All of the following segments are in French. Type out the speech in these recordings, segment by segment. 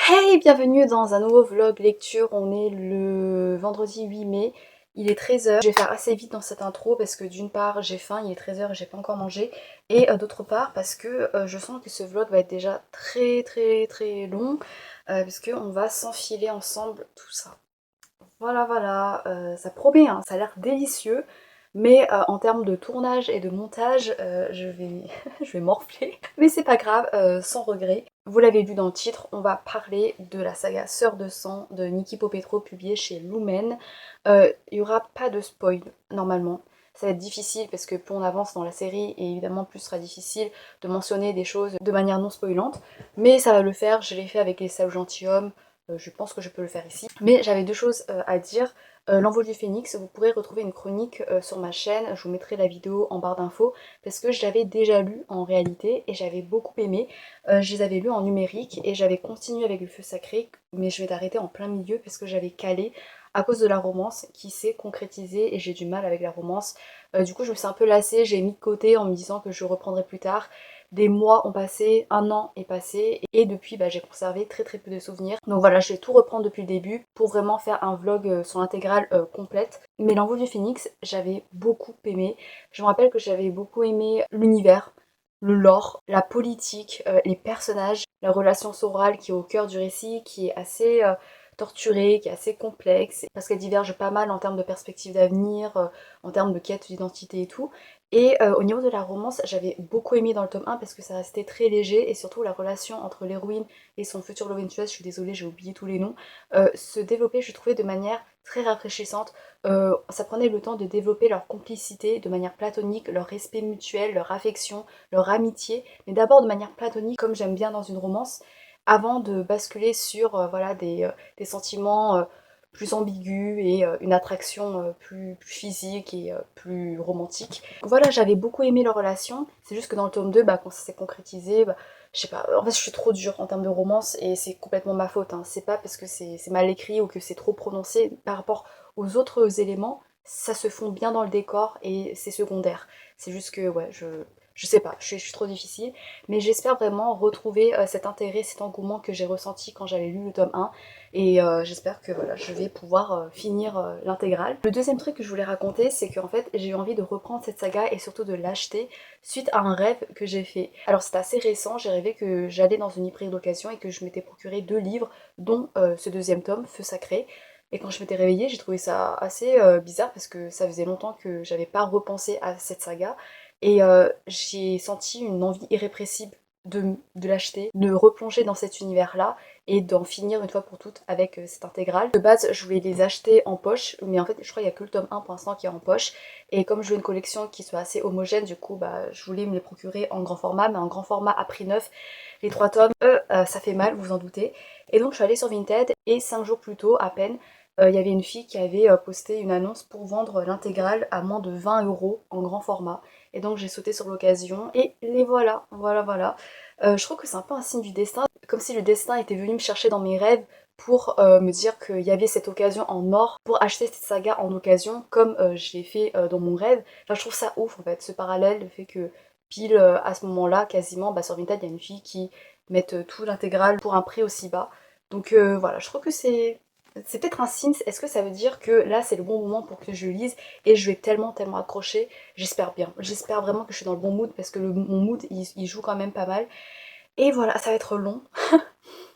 Hey, bienvenue dans un nouveau vlog lecture. On est le vendredi 8 mai, il est 13h. Je vais faire assez vite dans cette intro parce que d'une part j'ai faim, il est 13h et j'ai pas encore mangé. Et d'autre part parce que je sens que ce vlog va être déjà très long parce qu'on va s'enfiler ensemble tout ça. Voilà, ça promet, hein, ça a l'air délicieux. Mais en termes de tournage et de montage, je vais, je vais morfler. Mais c'est pas grave, sans regret. Vous l'avez vu dans le titre, on va parler de la saga Sœur de sang de Niki Popetro publiée chez Lumen. Il n'y aura pas de spoil, normalement. Ça va être difficile parce que plus on avance dans la série, et évidemment plus ce sera difficile de mentionner des choses de manière non spoilante. Mais ça va le faire, je l'ai fait avec les salauds gentilshommes, je pense que je peux le faire ici. Mais j'avais deux choses à dire. L'envol du phénix, vous pourrez retrouver une chronique sur ma chaîne, je vous mettrai la vidéo en barre d'infos, parce que je l'avais déjà lu en réalité et j'avais beaucoup aimé. Je les avais lus en numérique et j'avais continué avec le feu sacré, mais je vais t'arrêter en plein milieu parce que j'avais calé à cause de la romance qui s'est concrétisée et j'ai du mal avec la romance. Du coup je me suis un peu lassée, j'ai mis de côté en me disant que je reprendrai plus tard. Des mois ont passé, un an est passé et depuis j'ai conservé très peu de souvenirs. Donc voilà, je vais tout reprendre depuis le début pour vraiment faire un vlog sur l'intégrale complète. Mais l'envol du phénix, j'avais beaucoup aimé. Je me rappelle que j'avais beaucoup aimé l'univers, le lore, la politique, les personnages, la relation sorale qui est au cœur du récit, qui est assez torturée, qui est assez complexe, parce qu'elle diverge pas mal en termes de perspectives d'avenir, en termes de quête d'identité et tout. Et au niveau de la romance, j'avais beaucoup aimé dans le tome 1 parce que ça restait très léger et surtout la relation entre l'héroïne et son futur love interest, je suis désolée, j'ai oublié tous les noms, se développait, je trouvais, de manière très rafraîchissante. Ça prenait le temps de développer leur complicité de manière platonique, leur respect mutuel, leur affection, leur amitié, mais d'abord de manière platonique, comme j'aime bien dans une romance, avant de basculer sur voilà, des sentiments plus ambigus et une attraction plus physique et plus romantique. Voilà, j'avais beaucoup aimé leur relation, c'est juste que dans le tome 2, quand ça s'est concrétisé, je sais pas, en fait je suis trop dure en termes de romance et c'est complètement ma faute, hein. C'est pas parce que c'est mal écrit ou que c'est trop prononcé par rapport aux autres éléments, ça se fond bien dans le décor et c'est secondaire. C'est juste que ouais, je sais pas, je suis trop difficile, mais j'espère vraiment retrouver cet intérêt, cet engouement que j'ai ressenti quand j'avais lu le tome 1 et j'espère que voilà, je vais pouvoir finir l'intégrale. Le deuxième truc que je voulais raconter, c'est qu'en fait j'ai eu envie de reprendre cette saga et surtout de l'acheter suite à un rêve que j'ai fait. Alors c'est assez récent, j'ai rêvé que j'allais dans une librairie d'occasion et que je m'étais procuré 2 livres, dont ce deuxième tome, Feu Sacré. Et quand je m'étais réveillée, j'ai trouvé ça assez bizarre parce que ça faisait longtemps que j'avais pas repensé à cette saga. Et j'ai senti une envie irrépressible de l'acheter, de replonger dans cet univers-là et d'en finir une fois pour toutes avec cette intégrale. De base, je voulais les acheter en poche, mais en fait, je crois qu'il n'y a que le tome 1 pour l'instant qui est en poche. Et comme je veux une collection qui soit assez homogène, du coup, je voulais me les procurer en grand format, mais en grand format à prix neuf. Les 3 tomes, ça fait mal, vous en doutez. Et donc, je suis allée sur Vinted et 5 jours plus tôt, à peine, il y avait une fille qui avait posté une annonce pour vendre l'intégrale à moins de 20 € en grand format. Et donc j'ai sauté sur l'occasion et les voilà. Je trouve que c'est un peu un signe du destin, comme si le destin était venu me chercher dans mes rêves pour me dire qu'il y avait cette occasion en or pour acheter cette saga en occasion comme je l'ai fait dans mon rêve. Enfin je trouve ça ouf en fait, ce parallèle, le fait que pile à ce moment-là, quasiment, sur Vinted, il y a une fille qui met tout l'intégrale pour un prix aussi bas. Donc voilà, je trouve que c'est peut-être un signe. Est-ce que ça veut dire que là c'est le bon moment pour que je lise et je vais tellement accrocher? J'espère bien. J'espère vraiment que je suis dans le bon mood parce que mon mood il joue quand même pas mal. Et voilà, ça va être long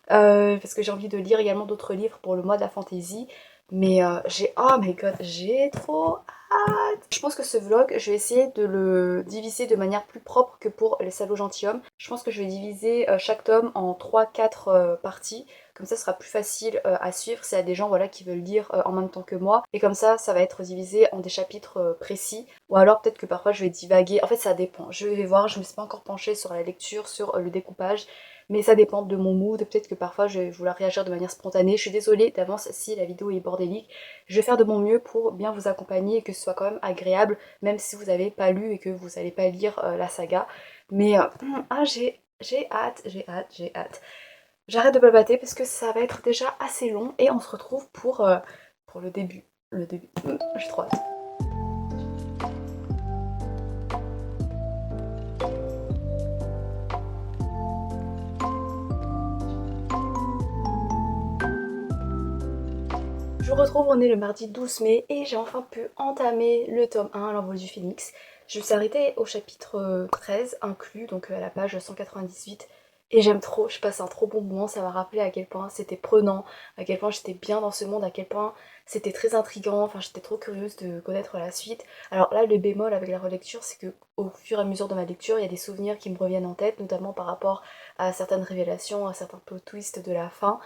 parce que j'ai envie de lire également d'autres livres pour le mois de la fantasy. Mais oh my god, j'ai trop hâte. Je pense que ce vlog, je vais essayer de le diviser de manière plus propre que pour les salauds gentilshommes. Je pense que je vais diviser chaque tome en 3-4 parties. Comme ça, ce sera plus facile à suivre s'il y a des gens voilà, qui veulent lire en même temps que moi. Et comme ça va être divisé en des chapitres précis. Ou alors peut-être que parfois je vais divaguer. En fait, ça dépend. Je vais voir, je ne me suis pas encore penchée sur la lecture, sur le découpage. Mais ça dépend de mon mood, peut-être que parfois je vais vouloir réagir de manière spontanée. Je suis désolée d'avance si la vidéo est bordélique. Je vais faire de mon mieux pour bien vous accompagner et que ce soit quand même agréable, même si vous n'avez pas lu et que vous n'allez pas lire la saga. Mais j'ai hâte. J'arrête de blablater parce que ça va être déjà assez long et on se retrouve pour le début. Le début. J'ai trop hâte. Je vous retrouve, on est le mardi 12 mai et j'ai enfin pu entamer le tome 1, l'envol du phénix. Je me suis arrêtée au chapitre 13 inclus, donc à la page 198. Et j'aime trop, je passe un trop bon moment, ça m'a rappelé à quel point c'était prenant, à quel point j'étais bien dans ce monde, à quel point c'était très intriguant, enfin j'étais trop curieuse de connaître la suite. Alors là, le bémol avec la relecture, c'est que au fur et à mesure de ma lecture, il y a des souvenirs qui me reviennent en tête, notamment par rapport à certaines révélations, à certains plot twists de la fin.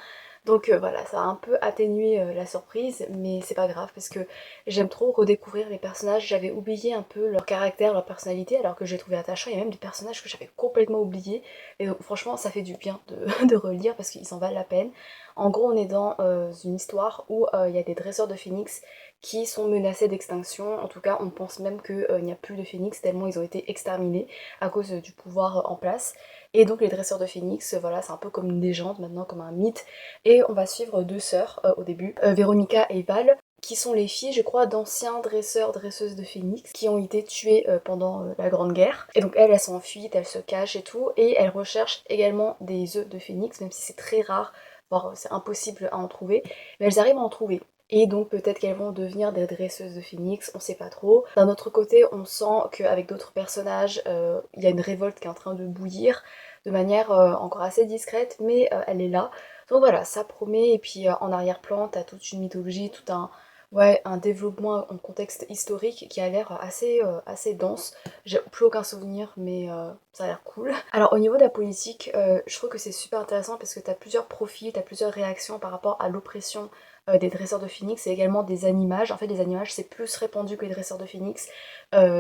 Donc voilà, ça a un peu atténué la surprise, mais c'est pas grave parce que j'aime trop redécouvrir les personnages. J'avais oublié un peu leur caractère, leur personnalité, alors que j'ai trouvé attachant. Il y a même des personnages que j'avais complètement oubliés. Et donc franchement, ça fait du bien de, de relire parce qu'ils en valent la peine. En gros, on est dans une histoire où il y a des dresseurs de phénix qui sont menacés d'extinction. En tout cas, on pense même qu'il n'y a plus de phénix tellement ils ont été exterminés à cause du pouvoir en place. Et donc les dresseurs de phénix, voilà, c'est un peu comme une légende maintenant, comme un mythe. Et on va suivre deux sœurs au début, Véronica et Val, qui sont les filles, je crois, d'anciens dresseurs, dresseuses de phénix, qui ont été tués pendant la Grande Guerre. Et donc elles sont en fuite, elles se cachent et tout, et elles recherchent également des œufs de phénix, même si c'est très rare, voire c'est impossible à en trouver, mais elles arrivent à en trouver. Et donc peut-être qu'elles vont devenir des dresseuses de phénix, on sait pas trop. D'un autre côté, on sent qu'avec d'autres personnages, il y a une révolte qui est en train de bouillir de manière encore assez discrète, mais elle est là. Donc voilà, ça promet, et puis en arrière-plan, t'as toute une mythologie, tout un, ouais, un développement en contexte historique qui a l'air assez dense. J'ai plus aucun souvenir, mais ça a l'air cool. Alors au niveau de la politique, je trouve que c'est super intéressant parce que t'as plusieurs profils, t'as plusieurs réactions par rapport à l'oppression des dresseurs de phoenix et également des animages. En fait, les animages, c'est plus répandu que les dresseurs de phoenix.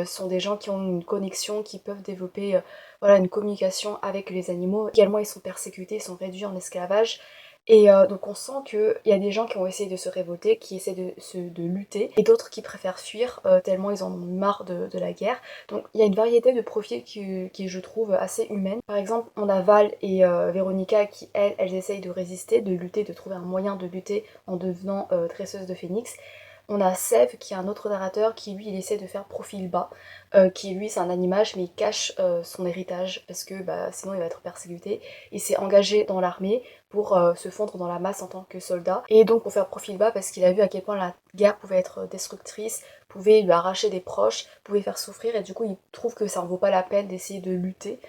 Sont des gens qui ont une connexion, qui peuvent développer voilà, une communication avec les animaux. Également, ils sont persécutés, ils sont réduits en esclavage. Et donc on sent qu'il y a des gens qui ont essayé de se révolter, qui essaient de lutter, et d'autres qui préfèrent fuir tellement ils en ont marre de la guerre. Donc il y a une variété de profils qui je trouve assez humaine. Par exemple, on a Val et Véronica qui, elles essayent de résister, de lutter, de trouver un moyen de lutter en devenant dresseuse de phénix. On a Sève qui est un autre narrateur qui lui il essaie de faire profil bas, qui lui c'est un animage mais il cache son héritage parce que bah, sinon il va être persécuté. Il s'est engagé dans l'armée pour se fondre dans la masse en tant que soldat et donc pour faire profil bas parce qu'il a vu à quel point la guerre pouvait être destructrice, pouvait lui arracher des proches, pouvait faire souffrir et du coup il trouve que ça en vaut pas la peine d'essayer de lutter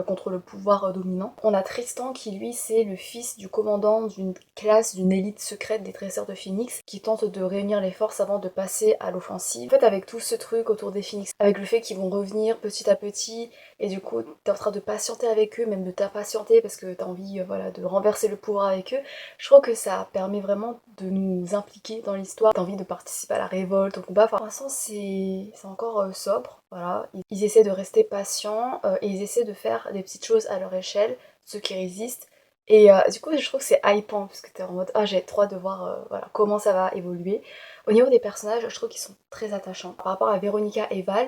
contre le pouvoir dominant. On a Tristan qui lui c'est le fils du commandant d'une classe, d'une élite secrète des dresseurs de phénix qui tente de réunir les forces avant de passer à l'offensive. En fait avec tout ce truc autour des phénix, avec le fait qu'ils vont revenir petit à petit et du coup t'es en train de patienter avec eux, même de t'impatienter parce que t'as envie voilà, de renverser le pouvoir avec eux, je trouve que ça permet vraiment de nous impliquer dans l'histoire, t'as envie de participer à la révolte, au combat, enfin pour l'instant c'est encore sobre, voilà, ils essaient de rester patients et ils essaient de faire des petites choses à leur échelle, ceux qui résistent. Et du coup, je trouve que c'est hypant parce que t'es en mode ah, j'ai trop hâte de voir voilà, comment ça va évoluer. Au niveau des personnages, je trouve qu'ils sont très attachants. Par rapport à Véronica et Val,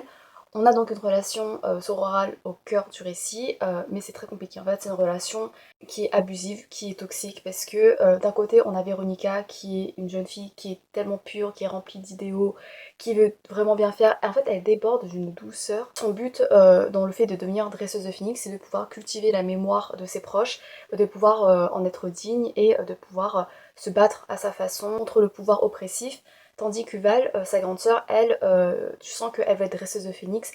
on a donc une relation sororale au cœur du récit, mais c'est très compliqué. En fait, c'est une relation qui est abusive, qui est toxique, parce que d'un côté, on a Véronica qui est une jeune fille qui est tellement pure, qui est remplie d'idéaux, qui veut vraiment bien faire. Et en fait, elle déborde d'une douceur. Son but dans le fait de devenir dresseuse de phénix, c'est de pouvoir cultiver la mémoire de ses proches, de pouvoir en être digne et de pouvoir se battre à sa façon contre le pouvoir oppressif. Tandis que Val, sa grande sœur, elle, tu sens qu'elle va être dresseuse de phénix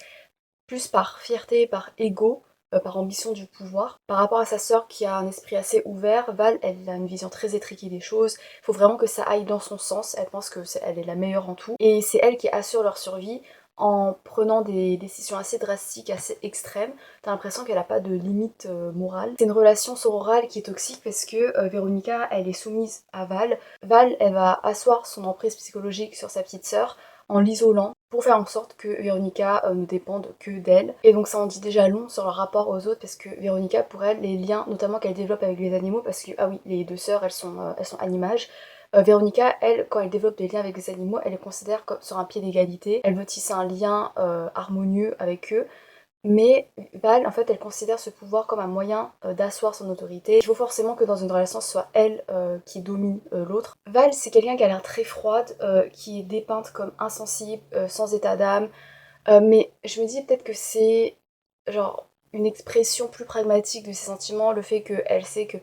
plus par fierté, par ego, par ambition du pouvoir. Par rapport à sa sœur qui a un esprit assez ouvert, Val, elle a une vision très étriquée des choses. Il faut vraiment que ça aille dans son sens. Elle pense que elle est la meilleure en tout. Et c'est elle qui assure leur survie en prenant des décisions assez drastiques, assez extrêmes. T'as l'impression qu'elle n'a pas de limite morale. C'est une relation sororale qui est toxique parce que Véronica, elle est soumise à Val. Val, elle va asseoir son emprise psychologique sur sa petite sœur en l'isolant pour faire en sorte que Véronica ne dépende que d'elle. Et donc ça en dit déjà long sur leur rapport aux autres parce que Véronica, pour elle, les liens notamment qu'elle développe avec les animaux, parce que, ah oui, les deux sœurs, elles sont animages, Véronica, elle, quand elle développe des liens avec les animaux, elle les considère comme sur un pied d'égalité. Elle veut tisser un lien harmonieux avec eux. Mais Val, en fait, elle considère ce pouvoir comme un moyen d'asseoir son autorité. Il faut forcément que dans une relation, ce soit elle qui domine l'autre. Val, c'est quelqu'un qui a l'air très froide, qui est dépeinte comme insensible, sans état d'âme. Mais je me dis peut-être que c'est genre une expression plus pragmatique de ses sentiments, le fait qu'elle sait que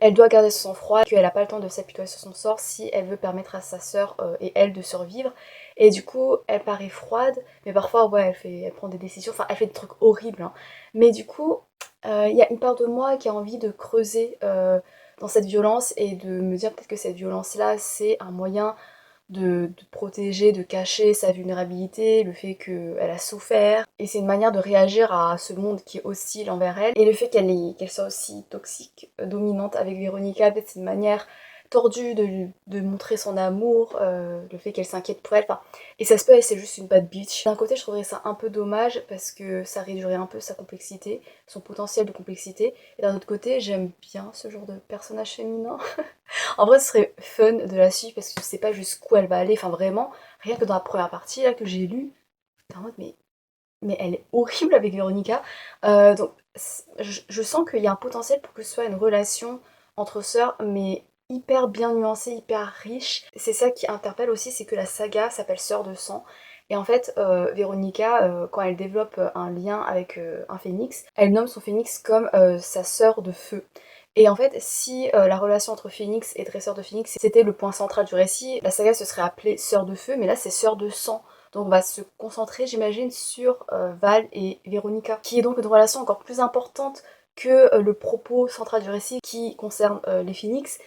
Elle doit garder son sang-froid, qu'elle n'a pas le temps de s'apitoyer sur son sort si elle veut permettre à sa sœur et elle de survivre. Et du coup, elle paraît froide, mais parfois, ouais, elle prend des décisions, enfin, elle fait des trucs horribles. Hein. Mais du coup, il y a une part de moi qui a envie de creuser dans cette violence et de me dire peut-être que cette violence-là, c'est un moyen de protéger, de cacher sa vulnérabilité, le fait qu'elle a souffert. Et c'est une manière de réagir à ce monde qui est hostile envers elle. Et le fait qu'elle soit aussi toxique, dominante avec Véronica, peut-être c'est une manière tordue de montrer son amour, le fait qu'elle s'inquiète pour elle. Enfin, et ça se peut, elle c'est juste une bad bitch. D'un côté, je trouverais ça un peu dommage parce que ça réduirait un peu sa complexité, son potentiel de complexité. Et d'un autre côté, j'aime bien ce genre de personnage féminin. En vrai, ce serait fun de la suivre parce que je sais pas jusqu'où elle va aller. Enfin, vraiment, rien que dans la première partie là que j'ai lue, j'étais en mode, mais elle est horrible avec Véronica. Donc, je sens qu'il y a un potentiel pour que ce soit une relation entre sœurs, mais hyper bien nuancée, hyper riche. C'est ça qui interpelle aussi, c'est que la saga s'appelle Sœur de sang. Et en fait, Véronica, quand elle développe un lien avec un phénix, elle nomme son phénix comme sa sœur de feu. Et en fait, si la relation entre Phoenix et Dresseur de Phoenix c'était le point central du récit, la saga se serait appelée Sœur de Feu, mais là c'est Sœur de Sang. Donc on va se concentrer, j'imagine, sur Val et Véronica, qui est donc une relation encore plus importante que le propos central du récit qui concerne les Phoenix.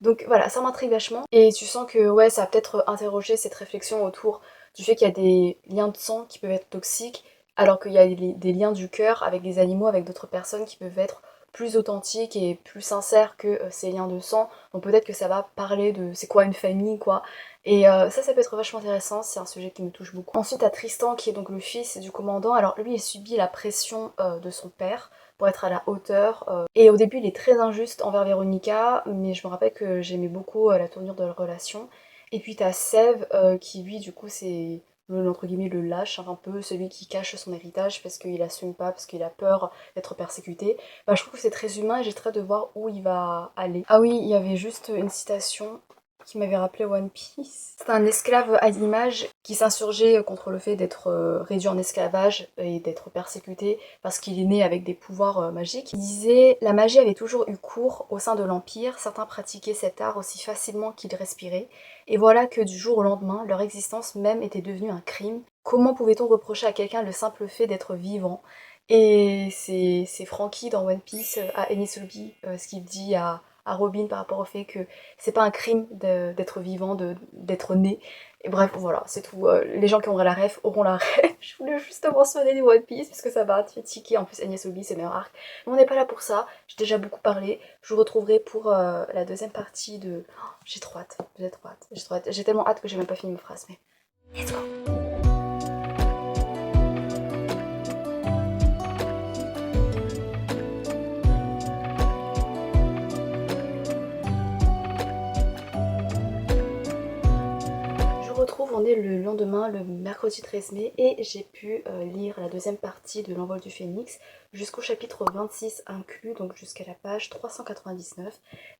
Donc voilà, ça m'intrigue vachement. Et tu sens que ouais, ça a peut-être interrogé cette réflexion autour du fait qu'il y a des liens de sang qui peuvent être toxiques, alors qu'il y a des liens du cœur avec des animaux, avec d'autres personnes qui peuvent être plus authentique et plus sincère que ces liens de sang. Donc peut-être que ça va parler de c'est quoi une famille quoi. Et ça peut être vachement intéressant, c'est un sujet qui me touche beaucoup. Ensuite à Tristan qui est donc le fils du commandant, alors lui il subit la pression de son père pour être à la hauteur. Et au début il est très injuste envers Véronica, mais je me rappelle que j'aimais beaucoup la tournure de leur relation. Et puis t'as Sève qui lui du coup c'est entre guillemets le lâche, hein, un peu celui qui cache son héritage parce qu'il assume pas, parce qu'il a peur d'être persécuté. Bah, je trouve que c'est très humain et j'ai très hâte de voir où il va aller. Ah oui, il y avait juste une citation qui m'avait rappelé One Piece. C'est un esclave à l'image qui s'insurgeait contre le fait d'être réduit en esclavage et d'être persécuté parce qu'il est né avec des pouvoirs magiques. Il disait « La magie avait toujours eu cours au sein de l'Empire, certains pratiquaient cet art aussi facilement qu'ils respiraient, et voilà que du jour au lendemain, leur existence même était devenue un crime. Comment pouvait-on reprocher à quelqu'un le simple fait d'être vivant ?» Et c'est Franky dans One Piece à Enies Lobby ce qu'il dit à Robin par rapport au fait que c'est pas un crime d'être vivant, d'être né. Et bref, voilà, c'est tout. Les gens qui auront la ref auront la ref. Je voulais juste mentionner du One Piece parce que ça m'a tiqué. En plus, Enies Lobby, c'est le meilleur arc. Mais on n'est pas là pour ça. J'ai déjà beaucoup parlé. Je vous retrouverai pour la deuxième partie de. Oh, j'ai trop hâte. J'ai trop hâte. J'ai trop hâte. J'ai tellement hâte que j'ai même pas fini ma phrase. Mais let's go. Je retrouve, on est le lendemain, le mercredi 13 mai, et j'ai pu lire la deuxième partie de L'Envol du Phénix jusqu'au chapitre 26 inclus, donc jusqu'à la page 399.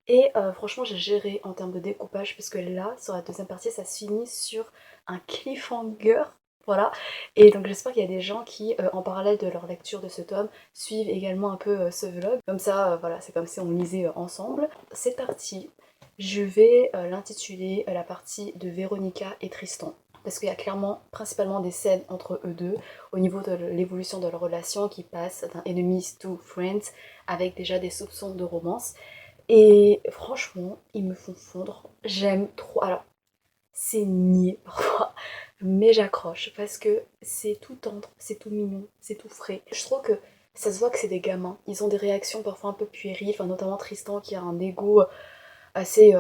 Et franchement, j'ai géré en termes de découpage, parce que là, sur la deuxième partie, ça se finit sur un cliffhanger. Voilà, et donc j'espère qu'il y a des gens qui, en parallèle de leur lecture de ce tome, suivent également un peu ce vlog. Comme ça, voilà, c'est comme si on lisait ensemble. C'est parti. Je vais l'intituler la partie de Véronica et Tristan. Parce qu'il y a clairement, principalement des scènes entre eux deux, au niveau de l'évolution de leur relation qui passe d'un enemies to friends, avec déjà des soupçons de romance. Et franchement, ils me font fondre. J'aime trop. Alors, c'est niais parfois, mais j'accroche parce que c'est tout tendre, c'est tout mignon, c'est tout frais. Je trouve que ça se voit que c'est des gamins. Ils ont des réactions parfois un peu puériles, enfin, notamment Tristan qui a un ego assez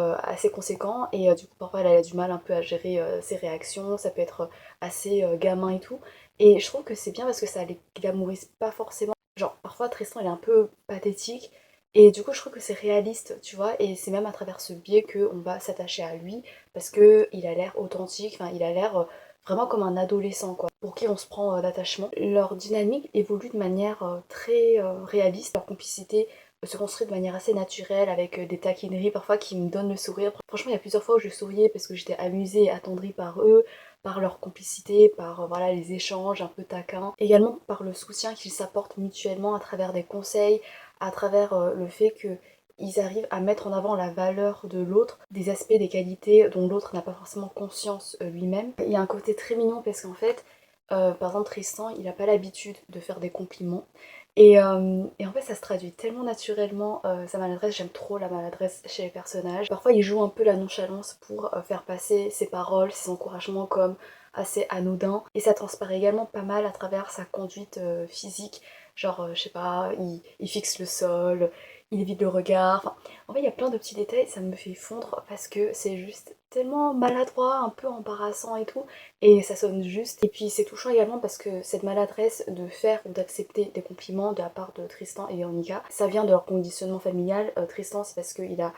conséquent et du coup parfois elle a du mal un peu à gérer ses réactions, ça peut être assez gamin et tout. Et je trouve que c'est bien parce que ça les glamourise pas forcément. Genre parfois Tristan il est un peu pathétique et du coup je trouve que c'est réaliste, tu vois, et c'est même à travers ce biais qu'on va s'attacher à lui parce que il a l'air authentique, enfin il a l'air vraiment comme un adolescent quoi, pour qui on se prend d'attachement. Leur dynamique évolue de manière très réaliste, leur complicité se construit de manière assez naturelle avec des taquineries parfois qui me donnent le sourire. Franchement, il y a plusieurs fois où je souriais parce que j'étais amusée et attendrie par eux, par leur complicité, par voilà les échanges un peu taquins. Également par le soutien qu'ils s'apportent mutuellement à travers des conseils, à travers le fait que ils arrivent à mettre en avant la valeur de l'autre, des aspects, des qualités dont l'autre n'a pas forcément conscience lui-même. Il y a un côté très mignon parce qu'en fait, par exemple Tristan, il n'a pas l'habitude de faire des compliments. Et en fait ça se traduit tellement naturellement, sa maladresse, j'aime trop la maladresse chez les personnages. Parfois il joue un peu la nonchalance pour faire passer ses paroles, ses encouragements comme assez anodins. Et ça transparaît également pas mal à travers sa conduite physique. Genre, je sais pas, il fixe le sol, il évite le regard. Enfin, en fait, il y a plein de petits détails, ça me fait fondre parce que c'est juste tellement maladroit, un peu embarrassant et tout. Et ça sonne juste. Et puis c'est touchant également parce que cette maladresse de faire ou d'accepter des compliments de la part de Tristan et Véronica, ça vient de leur conditionnement familial. Tristan, c'est parce qu'il a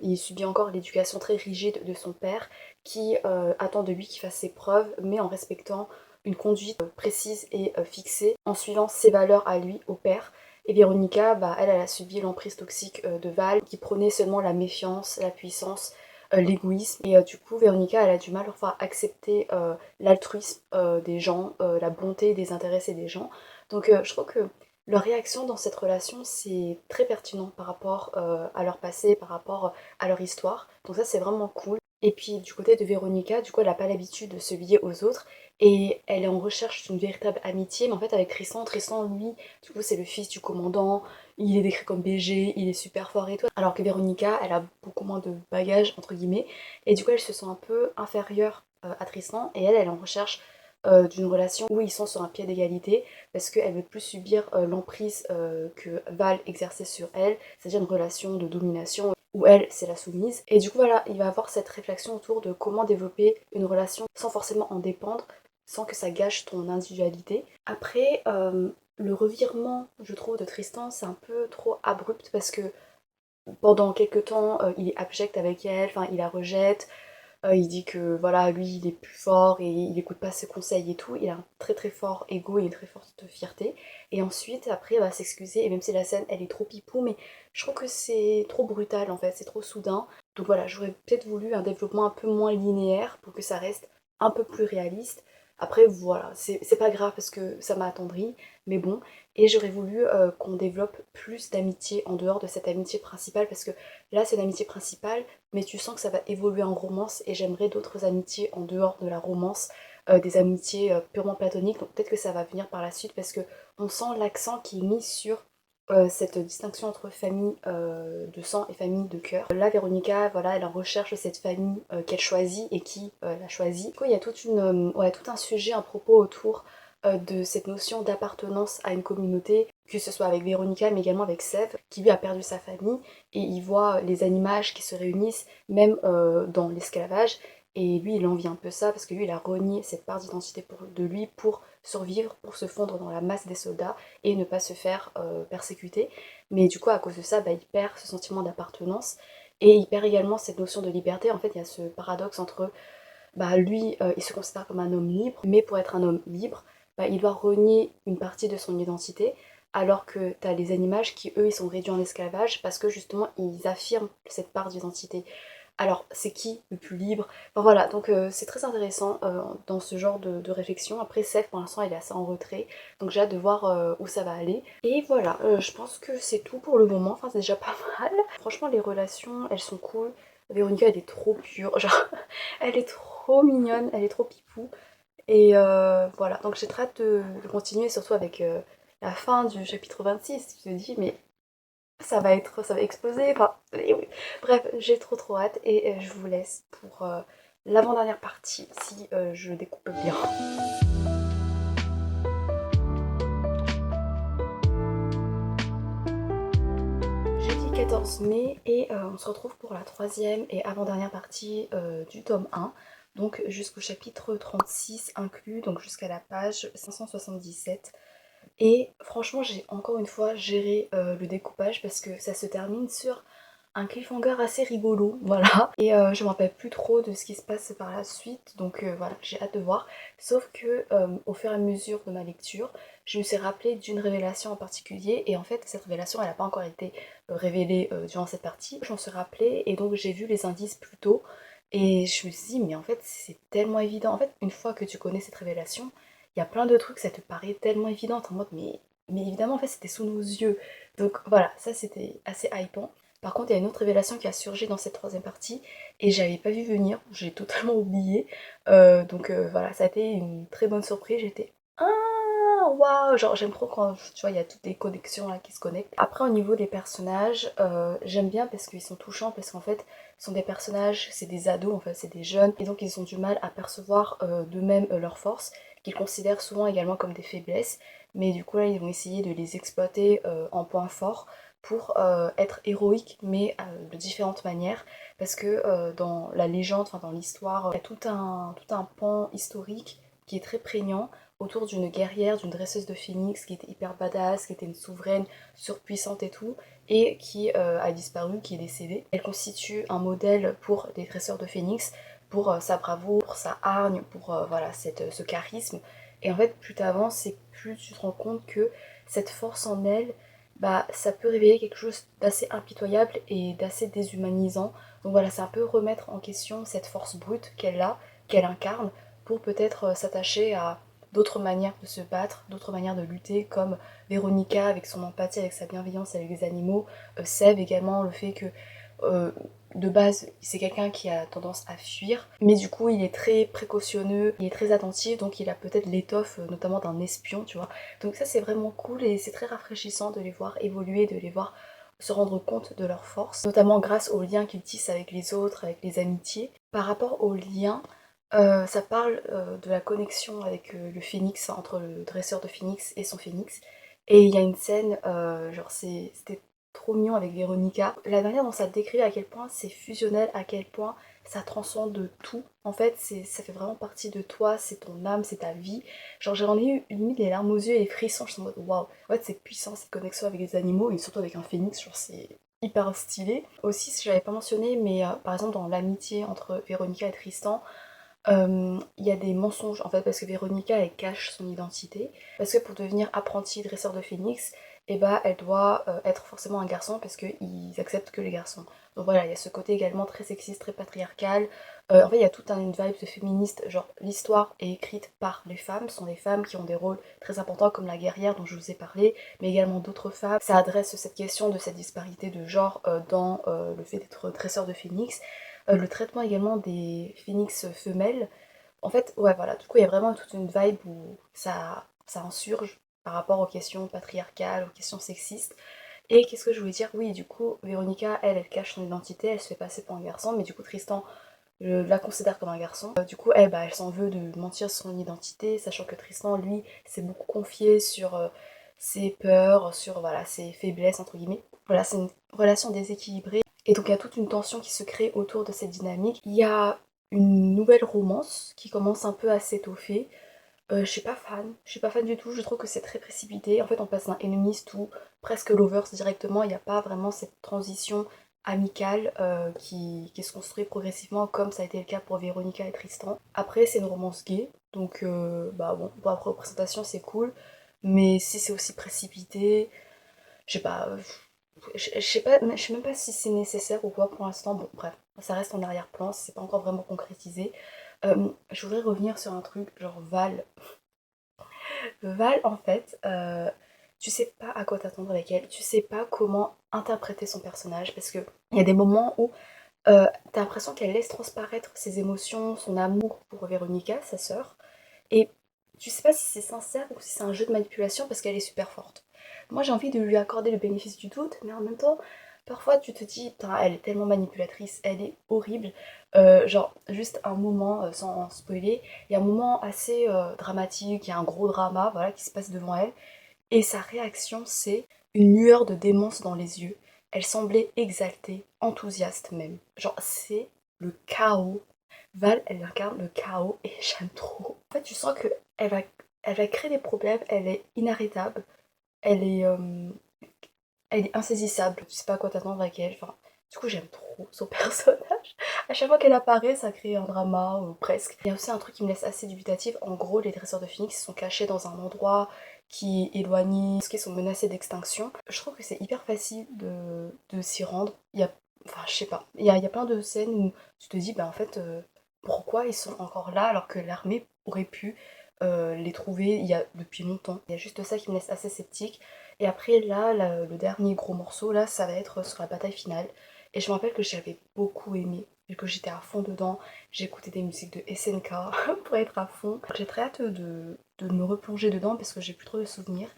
il subit encore l'éducation très rigide de son père qui attend de lui qu'il fasse ses preuves, mais en respectant une conduite précise et fixée, en suivant ses valeurs à lui, au père. Et Véronica, bah, elle a subi l'emprise toxique de Val, qui prônait seulement la méfiance, la puissance, l'égoïsme. Et du coup, Véronica, elle a du mal enfin, à accepter l'altruisme des gens, la bonté désintéressée des gens. Donc je trouve que leur réaction dans cette relation, c'est très pertinent par rapport à leur passé, par rapport à leur histoire. Donc ça, c'est vraiment cool. Et puis du côté de Véronica, du coup, elle n'a pas l'habitude de se lier aux autres et elle est en recherche d'une véritable amitié. Mais en fait, avec Tristan, Tristan, lui, du coup, c'est le fils du commandant, il est décrit comme BG, il est super fort et tout. Alors que Véronica, elle a beaucoup moins de bagages, entre guillemets, et du coup, elle se sent un peu inférieure à Tristan et elle est en recherche d'une relation où ils sont sur un pied d'égalité parce qu'elle veut plus subir l'emprise que Val exerçait sur elle, c'est-à-dire une relation de domination où elle, c'est la soumise. Et du coup, voilà, il va avoir cette réflexion autour de comment développer une relation sans forcément en dépendre, sans que ça gâche ton individualité. Après, le revirement, je trouve, de Tristan, c'est un peu trop abrupt parce que pendant quelques temps, il est abject avec elle, enfin, il la rejette, il dit que voilà, lui il est plus fort et il écoute pas ses conseils et tout. Il a un très très fort ego et une très forte fierté. Et ensuite, après, il va s'excuser. Et même si la scène elle est trop pipou, mais je trouve que c'est trop brutal en fait, c'est trop soudain. Donc voilà, j'aurais peut-être voulu un développement un peu moins linéaire pour que ça reste un peu plus réaliste. Après, voilà, c'est pas grave parce que ça m'a attendri, mais bon. Et j'aurais voulu qu'on développe plus d'amitié en dehors de cette amitié principale parce que là, c'est l'amitié principale mais tu sens que ça va évoluer en romance et j'aimerais d'autres amitiés en dehors de la romance, des amitiés purement platoniques, donc peut-être que ça va venir par la suite parce que on sent l'accent qui est mis sur cette distinction entre famille de sang et famille de cœur. Là, Véronica, voilà, elle recherche cette famille qu'elle choisit et qui l'a choisie. Du coup, il y a ouais, tout un sujet, un propos autour de cette notion d'appartenance à une communauté, que ce soit avec Véronica mais également avec Sèvres, qui lui a perdu sa famille et il voit les animages qui se réunissent même dans l'esclavage et lui il envie un peu ça parce que lui il a renié cette part d'identité de lui pour survivre, pour se fondre dans la masse des soldats et ne pas se faire persécuter. Mais du coup à cause de ça, bah, il perd ce sentiment d'appartenance et il perd également cette notion de liberté. En fait il y a ce paradoxe entre bah, lui il se considère comme un homme libre, mais pour être un homme libre, bah, il doit renier une partie de son identité, alors que tu as les animages qui, eux, ils sont réduits en esclavage parce que justement, ils affirment cette part d'identité. Alors, c'est qui le plus libre? Enfin voilà, donc c'est très intéressant dans ce genre de réflexion. Après, Seth, pour l'instant, il est assez en retrait, donc j'ai hâte de voir où ça va aller. Et voilà, je pense que c'est tout pour le moment, enfin c'est déjà pas mal. Franchement, les relations, elles sont cool. Véronica, elle est trop pure, genre, elle est trop mignonne, elle est trop pipou. Et voilà, donc j'ai très hâte de continuer, surtout avec la fin du chapitre 26. Tu te dis, mais ça va exploser. Enfin, et oui. Bref, j'ai trop hâte et je vous laisse pour l'avant-dernière partie si je découpe bien. Jeudi 14 mai et on se retrouve pour la troisième et avant-dernière partie du tome 1. Donc jusqu'au chapitre 36 inclus, donc jusqu'à la page 577. Et franchement, j'ai encore une fois géré le découpage parce que ça se termine sur un cliffhanger assez rigolo, voilà. Et je me rappelle plus trop de ce qui se passe par la suite, donc voilà, j'ai hâte de voir. Sauf que au fur et à mesure de ma lecture, je me suis rappelé d'une révélation en particulier, et en fait, cette révélation, elle n'a pas encore été révélée durant cette partie. J'en suis rappelée, et donc j'ai vu les indices plus tôt, et je me suis dit, mais en fait, c'est tellement évident. En fait, une fois que tu connais cette révélation, il y a plein de trucs, ça te paraît tellement évident, en mode, mais Mais évidemment, en fait, c'était sous nos yeux. Donc voilà, ça c'était assez hypant. Par contre, il y a une autre révélation qui a surgi dans cette troisième partie et j'avais pas vu venir, j'ai totalement oublié. Voilà, ça a été une très bonne surprise. J'étais ah waouh, genre j'aime trop quand tu vois il y a toutes les connexions là qui se connectent. Après au niveau des personnages, j'aime bien parce qu'ils sont touchants parce qu'en fait ce sont des personnages, c'est des ados en fait, c'est des jeunes et donc ils ont du mal à percevoir d'eux-mêmes leurs forces qu'ils considèrent souvent également comme des faiblesses. Mais du coup là ils vont essayer de les exploiter en points forts pour être héroïques mais de différentes manières parce que dans la légende, enfin dans l'histoire, il y a tout un pan historique qui est très prégnant autour d'une guerrière, d'une dresseuse de phénix qui était hyper badass, qui était une souveraine surpuissante et tout, et qui a disparu, qui est décédée. Elle constitue un modèle pour les dresseurs de phénix, pour sa bravoure, pour sa hargne, pour voilà, ce charisme. Et en fait, plus t'avances et plus tu te rends compte que cette force en elle, bah, ça peut révéler quelque chose d'assez impitoyable et d'assez déshumanisant. Donc voilà, ça peut remettre en question cette force brute qu'elle a, qu'elle incarne, pour peut-être s'attacher à d'autres manières de se battre, d'autres manières de lutter, comme Véronica avec son empathie, avec sa bienveillance avec les animaux, Sève également, le fait que euh, de base c'est quelqu'un qui a tendance à fuir, mais du coup il est très précautionneux, il est très attentif, donc il a peut-être l'étoffe notamment d'un espion, tu vois. Donc ça c'est vraiment cool et c'est très rafraîchissant de les voir évoluer, de les voir se rendre compte de leurs forces, notamment grâce aux liens qu'ils tissent avec les autres, avec les amitiés. Par rapport aux liens, ça parle de la connexion avec le phénix, entre le dresseur de phénix et son phénix. Et il y a une scène, genre c'était trop mignon avec Véronica. La manière dont ça décrit à quel point c'est fusionnel, à quel point ça transcende tout. En fait, ça fait vraiment partie de toi, c'est ton âme, c'est ta vie. Genre j'en ai eu limite les larmes aux yeux et les frissons, je suis en mode waouh. En fait, c'est puissant cette connexion avec les animaux et surtout avec un phénix, genre c'est hyper stylé. Aussi, si j'avais pas mentionné, mais par exemple dans l'amitié entre Véronica et Tristan, il y a des mensonges en fait parce que Véronica elle cache son identité parce que pour devenir apprentie dresseur de phénix et bah elle doit être forcément un garçon parce qu'ils acceptent que les garçons. Donc voilà, il y a ce côté également très sexiste, très patriarcal. En fait il y a toute une vibe de féministe, genre l'histoire est écrite par les femmes, ce sont des femmes qui ont des rôles très importants comme la guerrière dont je vous ai parlé, mais également d'autres femmes. Ça adresse cette question de cette disparité de genre dans le fait d'être dresseur de phénix. Le traitement également des phénix femelles. En fait, ouais, voilà, du coup, il y a vraiment toute une vibe où ça insurge par rapport aux questions patriarcales, aux questions sexistes. Et qu'est-ce que je voulais dire? Oui, du coup, Véronica, elle cache son identité, elle se fait passer pour un garçon, mais du coup, Tristan la considère comme un garçon. Du coup, elle, bah, elle s'en veut de mentir sur son identité, sachant que Tristan, lui, s'est beaucoup confié sur ses peurs, sur voilà, ses faiblesses, entre guillemets. Voilà, c'est une relation déséquilibrée. Et donc il y a toute une tension qui se crée autour de cette dynamique. Il y a une nouvelle romance qui commence un peu à s'étoffer. Je suis pas fan du tout, je trouve que c'est très précipité. En fait, on passe d'un enemies to presque lovers directement, il n'y a pas vraiment cette transition amicale qui se construit progressivement comme ça a été le cas pour Véronica et Tristan. Après, c'est une romance gay, donc bah bon, pour la représentation c'est cool, mais si c'est aussi précipité, je sais pas, je sais même pas si c'est nécessaire ou quoi pour l'instant. Bon, bref, ça reste en arrière-plan, c'est pas encore vraiment concrétisé. Je voudrais revenir sur un truc, genre Val. Val, en fait, tu sais pas à quoi t'attendre avec elle, tu sais pas comment interpréter son personnage, parce que il y a des moments où t'as l'impression qu'elle laisse transparaître ses émotions, son amour pour Véronica, sa sœur, et tu sais pas si c'est sincère ou si c'est un jeu de manipulation parce qu'elle est super forte. Moi j'ai envie de lui accorder le bénéfice du doute, mais en même temps, parfois tu te dis, putain, elle est tellement manipulatrice, elle est horrible. Genre, juste un moment, sans spoiler, il y a un moment assez dramatique, il y a un gros drama voilà, qui se passe devant elle, et sa réaction c'est une lueur de démence dans les yeux. Elle semblait exaltée, enthousiaste même. Genre, c'est le chaos. Val, elle incarne le chaos et j'aime trop. En fait, tu sens que elle va créer des problèmes, elle est inarrêtable, elle est, euh, elle est insaisissable. Tu sais pas à quoi t'attendre avec elle. Enfin, du coup, j'aime trop son personnage. À chaque fois qu'elle apparaît, ça crée un drama, ou presque. Il y a aussi un truc qui me laisse assez dubitatif. En gros, les dresseurs de phénix sont cachés dans un endroit qui est éloigné, parce qu'ils sont menacés d'extinction. Je trouve que c'est hyper facile de s'y rendre. Il y a, enfin, je sais pas. Il y a plein de scènes où tu te dis, bah en fait, pourquoi ils sont encore là alors que l'armée aurait pu les trouver il y a depuis longtemps. Il y a juste ça qui me laisse assez sceptique. Et après là, le dernier gros morceau là, ça va être sur la bataille finale. Et je me rappelle que j'avais beaucoup aimé et que j'étais à fond dedans. J'ai écouté des musiques de SNK pour être à fond. J'ai très hâte de me replonger dedans parce que j'ai plus trop de souvenirs.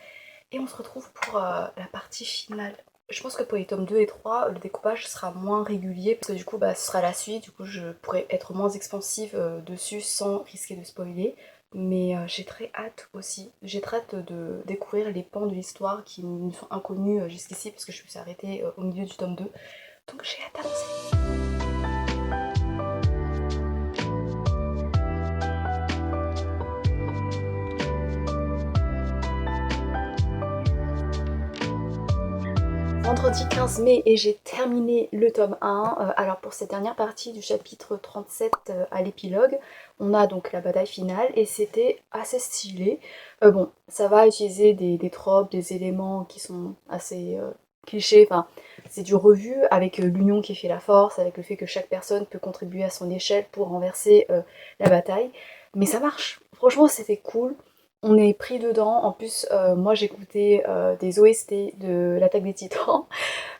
Et on se retrouve pour la partie finale. Je pense que pour les tomes 2 et 3, le découpage sera moins régulier parce que du coup ce sera la suite, du coup je pourrais être moins expansive dessus sans risquer de spoiler. Mais j'ai très hâte aussi, j'ai très hâte de découvrir les pans de l'histoire qui me sont inconnus jusqu'ici parce que je me suis arrêtée au milieu du tome 2. Donc j'ai hâte d'avancer. Vendredi 15 mai et j'ai terminé le tome 1. Alors pour cette dernière partie du chapitre 37 à l'épilogue, on a donc la bataille finale et c'était assez stylé. Bon, ça va utiliser des tropes, des éléments qui sont assez clichés, enfin c'est du revu avec l'union qui fait la force, avec le fait que chaque personne peut contribuer à son échelle pour renverser la bataille. Mais ça marche, franchement c'était cool. On est pris dedans, en plus moi j'écoutais des OST de l'Attaque des Titans,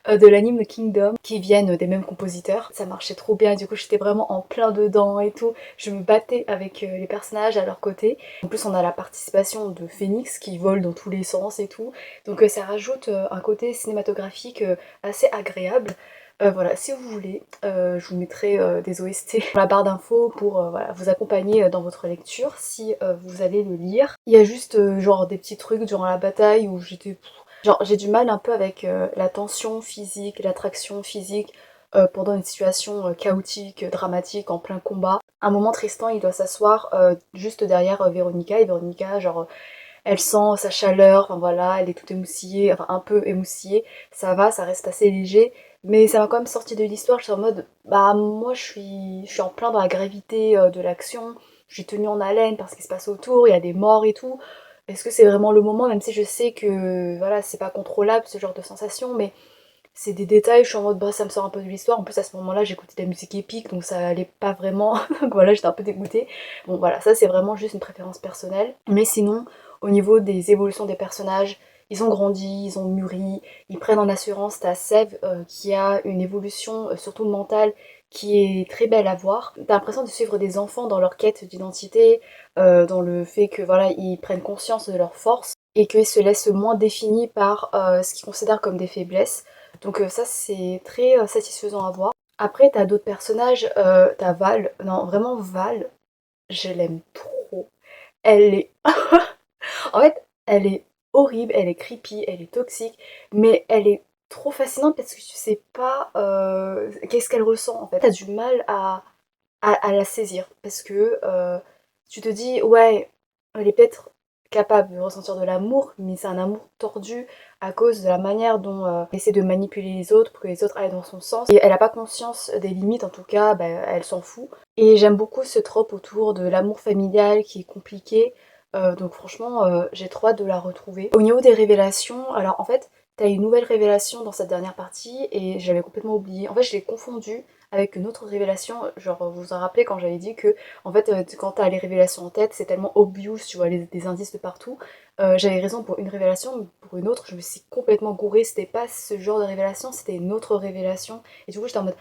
de l'anime Kingdom, qui viennent des mêmes compositeurs. Ça marchait trop bien, du coup j'étais vraiment en plein dedans et tout. Je me battais avec les personnages à leur côté. En plus on a la participation de Phoenix qui vole dans tous les sens et tout. Donc ça rajoute un côté cinématographique assez agréable. Voilà, si vous voulez, je vous mettrai des OST dans la barre d'infos pour voilà, vous accompagner dans votre lecture si vous allez le lire. Il y a juste genre des petits trucs durant la bataille où j'étais... Genre j'ai du mal un peu avec la tension physique, l'attraction physique pendant une situation chaotique, dramatique, en plein combat. À un moment Tristan il doit s'asseoir juste derrière Véronica et Véronica genre elle sent sa chaleur, enfin voilà, elle est toute émoustillée, enfin un peu émoustillée, ça va, ça reste assez léger, mais ça m'a quand même sorti de l'histoire, je suis en mode, bah moi je suis en plein dans la gravité de l'action, je suis tenue en haleine parce qu'il se passe autour, il y a des morts et tout, est-ce que c'est vraiment le moment, même si je sais que voilà, c'est pas contrôlable ce genre de sensation, mais c'est des détails, je suis en mode bah ça me sort un peu de l'histoire, en plus à ce moment-là j'écoutais de la musique épique donc ça allait pas vraiment, donc voilà j'étais un peu dégoûtée. Bon voilà, ça c'est vraiment juste une préférence personnelle, mais sinon au niveau des évolutions des personnages, ils ont grandi, ils ont mûri, ils prennent en assurance. T'as Sève qui a une évolution surtout mentale qui est très belle à voir. T'as l'impression de suivre des enfants dans leur quête d'identité, dans le fait que voilà ils prennent conscience de leurs forces et qu'ils se laissent moins définis par ce qu'ils considèrent comme des faiblesses. Donc ça c'est très satisfaisant à voir. Après t'as d'autres personnages, t'as Val, non vraiment Val, je l'aime trop. Elle est... en fait, elle est horrible, elle est creepy, elle est toxique, mais elle est trop fascinante parce que tu sais pas qu'est-ce qu'elle ressent en fait. T'as du mal à la saisir parce que tu te dis ouais, elle est peut-être capable de ressentir de l'amour, mais c'est un amour tordu à cause de la manière dont elle essaie de manipuler les autres pour que les autres aillent dans son sens. Et elle a pas conscience des limites, en tout cas, bah, elle s'en fout. Et j'aime beaucoup ce trope autour de l'amour familial qui est compliqué. Donc franchement, j'ai trop hâte de la retrouver. Au niveau des révélations, alors en fait, t'as une nouvelle révélation dans cette dernière partie et j'avais complètement oublié. En fait, je l'ai confondue avec une autre révélation. Genre, vous vous en rappelez quand j'avais dit que, en fait, quand t'as les révélations en tête, c'est tellement obvious, tu vois, des indices de partout. J'avais raison pour une révélation, mais pour une autre, je me suis complètement gourée. C'était pas ce genre de révélation, c'était une autre révélation. Et du coup, j'étais en mode,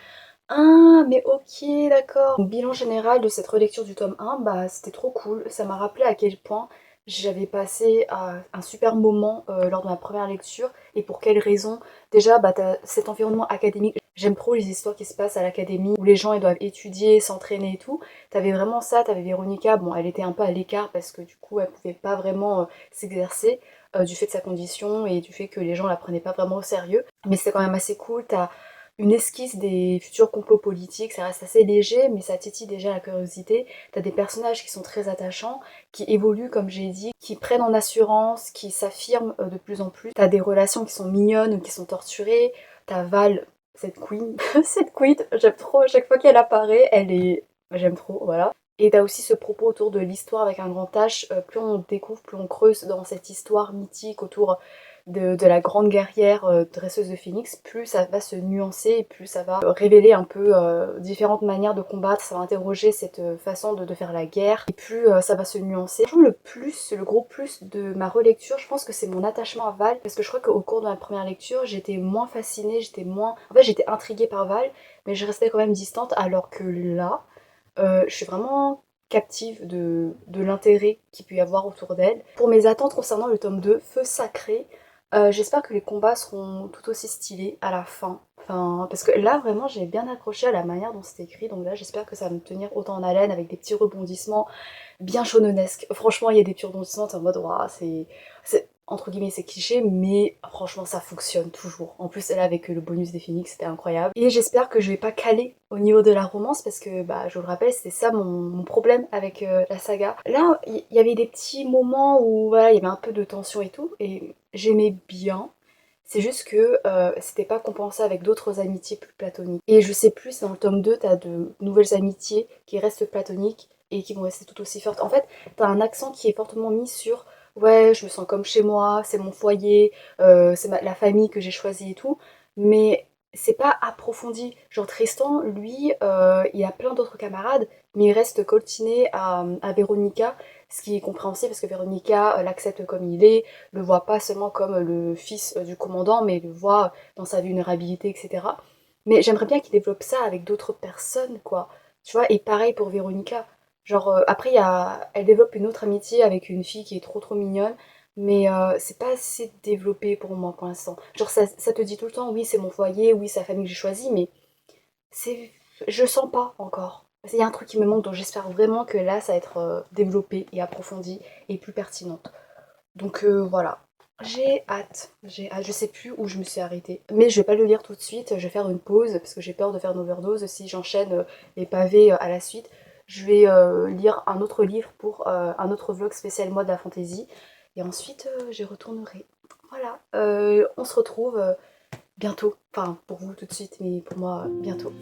ah, mais ok, d'accord. Donc, bilan général de cette relecture du tome 1, bah c'était trop cool. Ça m'a rappelé à quel point j'avais passé un super moment lors de ma première lecture et pour quelles raisons. Déjà, bah t'as cet environnement académique. J'aime trop les histoires qui se passent à l'académie où les gens ils doivent étudier, s'entraîner et tout. T'avais vraiment ça, t'avais Véronica, bon elle était un peu à l'écart parce que du coup elle pouvait pas vraiment s'exercer du fait de sa condition et du fait que les gens la prenaient pas vraiment au sérieux. Mais c'était quand même assez cool, t'as une esquisse des futurs complots politiques, ça reste assez léger, mais ça titille déjà la curiosité. T'as des personnages qui sont très attachants, qui évoluent comme j'ai dit, qui prennent en assurance, qui s'affirment de plus en plus. T'as des relations qui sont mignonnes ou qui sont torturées. T'as Val, cette queen, cette queen, j'aime trop, à chaque fois qu'elle apparaît, elle est... J'aime trop, voilà. Et t'as aussi ce propos autour de l'histoire avec un grand H, plus on découvre, plus on creuse dans cette histoire mythique autour de la grande guerrière dresseuse de phénix, plus ça va se nuancer et plus ça va révéler un peu différentes manières de combattre, ça va interroger cette façon de faire la guerre, et plus ça va se nuancer. Franchement, le gros plus de ma relecture, je pense que c'est mon attachement à Val, parce que je crois qu'au cours de ma première lecture, j'étais moins fascinée, en fait j'étais intriguée par Val, mais je restais quand même distante, alors que là, je suis vraiment captive de l'intérêt qu'il peut y avoir autour d'elle. Pour mes attentes concernant le tome 2, Feu Sacré, j'espère que les combats seront tout aussi stylés à la fin. Enfin, parce que là, vraiment, j'ai bien accroché à la manière dont c'est écrit, donc là, j'espère que ça va me tenir autant en haleine avec des petits rebondissements bien shonenesque. Franchement, il y a des petits rebondissements, t'es en mode, waouh, entre guillemets, c'est cliché, mais franchement, ça fonctionne toujours. En plus, là, avec le bonus des Phoenix, c'était incroyable. Et j'espère que je vais pas caler au niveau de la romance, parce que, bah, je vous le rappelle, c'était ça mon problème avec la saga. Là, il y avait des petits moments où, voilà, il y avait un peu de tension et tout, et j'aimais bien. C'est juste que c'était pas compensé avec d'autres amitiés plus platoniques. Et je sais plus, dans le tome 2, t'as de nouvelles amitiés qui restent platoniques et qui vont rester tout aussi fortes. En fait, t'as un accent qui est fortement mis sur ouais, je me sens comme chez moi, c'est mon foyer, c'est la famille que j'ai choisie et tout, mais c'est pas approfondi. Genre Tristan, lui, il a plein d'autres camarades, mais il reste coltiné à Véronica, ce qui est compréhensible parce que Véronica l'accepte comme il est, le voit pas seulement comme le fils du commandant, mais le voit dans sa vulnérabilité, etc. Mais j'aimerais bien qu'il développe ça avec d'autres personnes, quoi. Tu vois, et pareil pour Véronica. Genre, après, elle développe une autre amitié avec une fille qui est trop trop mignonne, mais c'est pas assez développé pour moi pour l'instant. Genre, ça te dit tout le temps, oui, c'est mon foyer, oui, c'est la famille que j'ai choisie, mais c'est, je sens pas encore. Il y a un truc qui me manque, donc j'espère vraiment que là, ça va être développé et approfondi et plus pertinente. Donc voilà. J'ai hâte, je sais plus où je me suis arrêtée. Mais je vais pas le lire tout de suite, je vais faire une pause parce que j'ai peur de faire une overdose si j'enchaîne les pavés à la suite. Je vais lire un autre livre pour un autre vlog spécial moi de la fantasy. Et ensuite j'y retournerai. Voilà. On se retrouve bientôt. Enfin pour vous tout de suite, mais pour moi bientôt.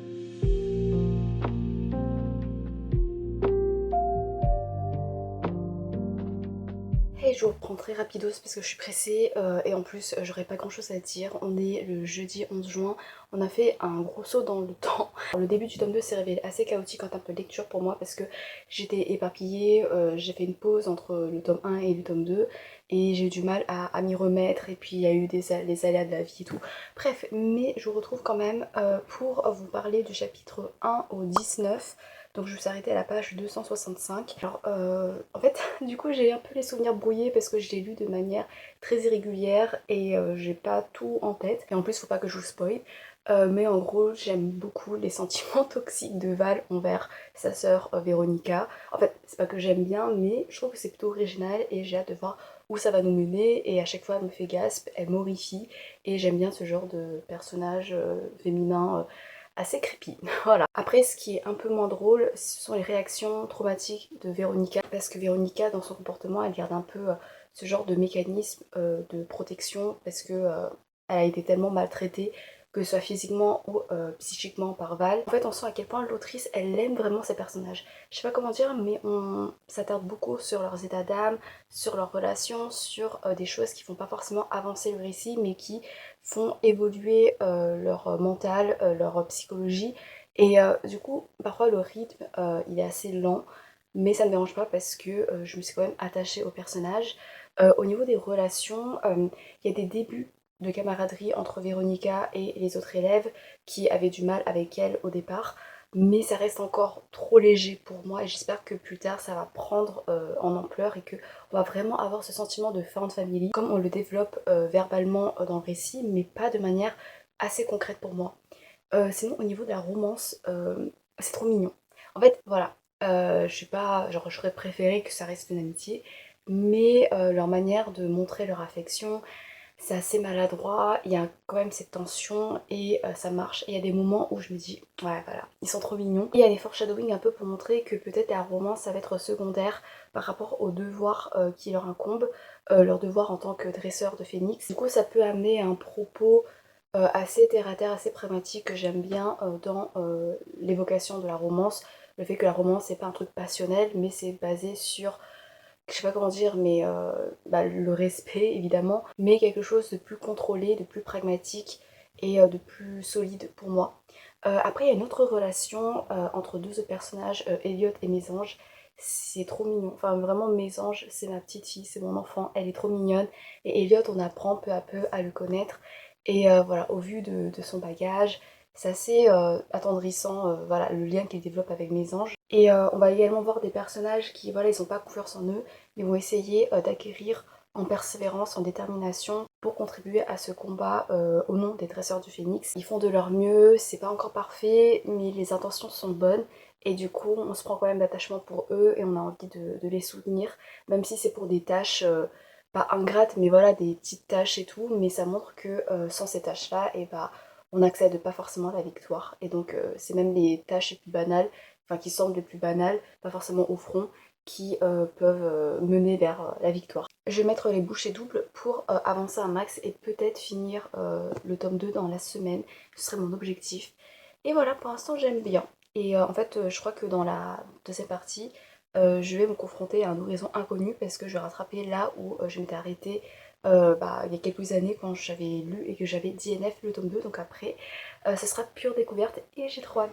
Et je vous reprends très rapidos parce que je suis pressée et en plus j'aurais pas grand chose à dire. On est le jeudi 11 juin, on a fait un gros saut dans le temps. Le début du tome 2 s'est révélé assez chaotique en termes de lecture pour moi parce que j'étais éparpillée, j'ai fait une pause entre le tome 1 et le tome 2 et j'ai eu du mal à m'y remettre et puis il y a eu les aléas de la vie et tout. Bref, mais je vous retrouve quand même pour vous parler du chapitre 1 au 19. Donc je me suis arrêtée à la page 265. Alors en fait du coup j'ai un peu les souvenirs brouillés parce que je l'ai lu de manière très irrégulière et j'ai pas tout en tête. Et en plus faut pas que je vous spoil. Mais en gros j'aime beaucoup les sentiments toxiques de Val envers sa sœur Véronica. En fait c'est pas que j'aime bien mais je trouve que c'est plutôt original et j'ai hâte de voir où ça va nous mener et à chaque fois elle me fait gasp, elle m'horrifie et j'aime bien ce genre de personnage féminin assez creepy. Voilà. Après, ce qui est un peu moins drôle, ce sont les réactions traumatiques de Véronica. Parce que Véronica, dans son comportement, elle garde un peu ce genre de mécanisme de protection parce que elle a été tellement maltraitée, que ce soit physiquement ou psychiquement par Val. En fait, on sent à quel point l'autrice, elle aime vraiment ses personnages. Je sais pas comment dire, mais on s'attarde beaucoup sur leurs états d'âme, sur leurs relations, sur des choses qui font pas forcément avancer le récit, mais qui font évoluer leur mental, leur psychologie. Et du coup, parfois le rythme, il est assez lent, mais ça ne me dérange pas parce que je me suis quand même attachée au personnage. Au niveau des relations, il y a des débuts de camaraderie entre Véronica et les autres élèves qui avaient du mal avec elle au départ, mais ça reste encore trop léger pour moi et j'espère que plus tard ça va prendre en ampleur et que on va vraiment avoir ce sentiment de found family comme on le développe verbalement dans le récit, mais pas de manière assez concrète pour moi. Sinon au niveau de la romance, c'est trop mignon. En fait voilà, je suis pas, genre j'aurais préféré que ça reste une amitié, mais leur manière de montrer leur affection, c'est assez maladroit, il y a quand même cette tension et ça marche. Et il y a des moments où je me dis, ouais voilà, ils sont trop mignons. Et il y a des foreshadowing un peu pour montrer que peut-être la romance ça va être secondaire par rapport aux devoirs qui leur incombent, leur devoir en tant que dresseur de phénix. Du coup ça peut amener à un propos assez terre à terre, assez pragmatique que j'aime bien dans l'évocation de la romance. Le fait que la romance c'est pas un truc passionnel mais c'est basé sur je sais pas comment dire, mais le respect évidemment, mais quelque chose de plus contrôlé, de plus pragmatique et de plus solide pour moi. Après il y a une autre relation entre deux autres personnages, Elliot et Mésange. C'est trop mignon, enfin vraiment Mésange c'est ma petite fille, c'est mon enfant, elle est trop mignonne. Et Elliot on apprend peu à peu à le connaître. Et voilà, au vu de son bagage, c'est assez attendrissant, voilà, le lien qu'il développe avec Mésange. Et on va également voir des personnages qui, voilà, ils n'ont pas confiance en eux, mais vont essayer d'acquérir en persévérance, en détermination, pour contribuer à ce combat au nom des dresseurs du phénix. Ils font de leur mieux, c'est pas encore parfait, mais les intentions sont bonnes. Et du coup, on se prend quand même d'attachement pour eux et on a envie de les soutenir, même si c'est pour des tâches pas ingrates, mais voilà, des petites tâches et tout. Mais ça montre que sans ces tâches-là, et bah, on n'accède pas forcément à la victoire. Et donc, c'est même les tâches les plus banales, enfin qui semblent les plus banales, pas forcément au front, qui peuvent mener vers la victoire. Je vais mettre les bouchées doubles pour avancer un max et peut-être finir le tome 2 dans la semaine. Ce serait mon objectif. Et voilà, pour l'instant j'aime bien. Et en fait, je crois que dans la deuxième partie, je vais me confronter à un horizon inconnu parce que je vais rattraper là où je m'étais arrêtée il y a quelques années quand j'avais lu et que j'avais DNF le tome 2. Donc après, ce sera pure découverte et j'ai trop hâte.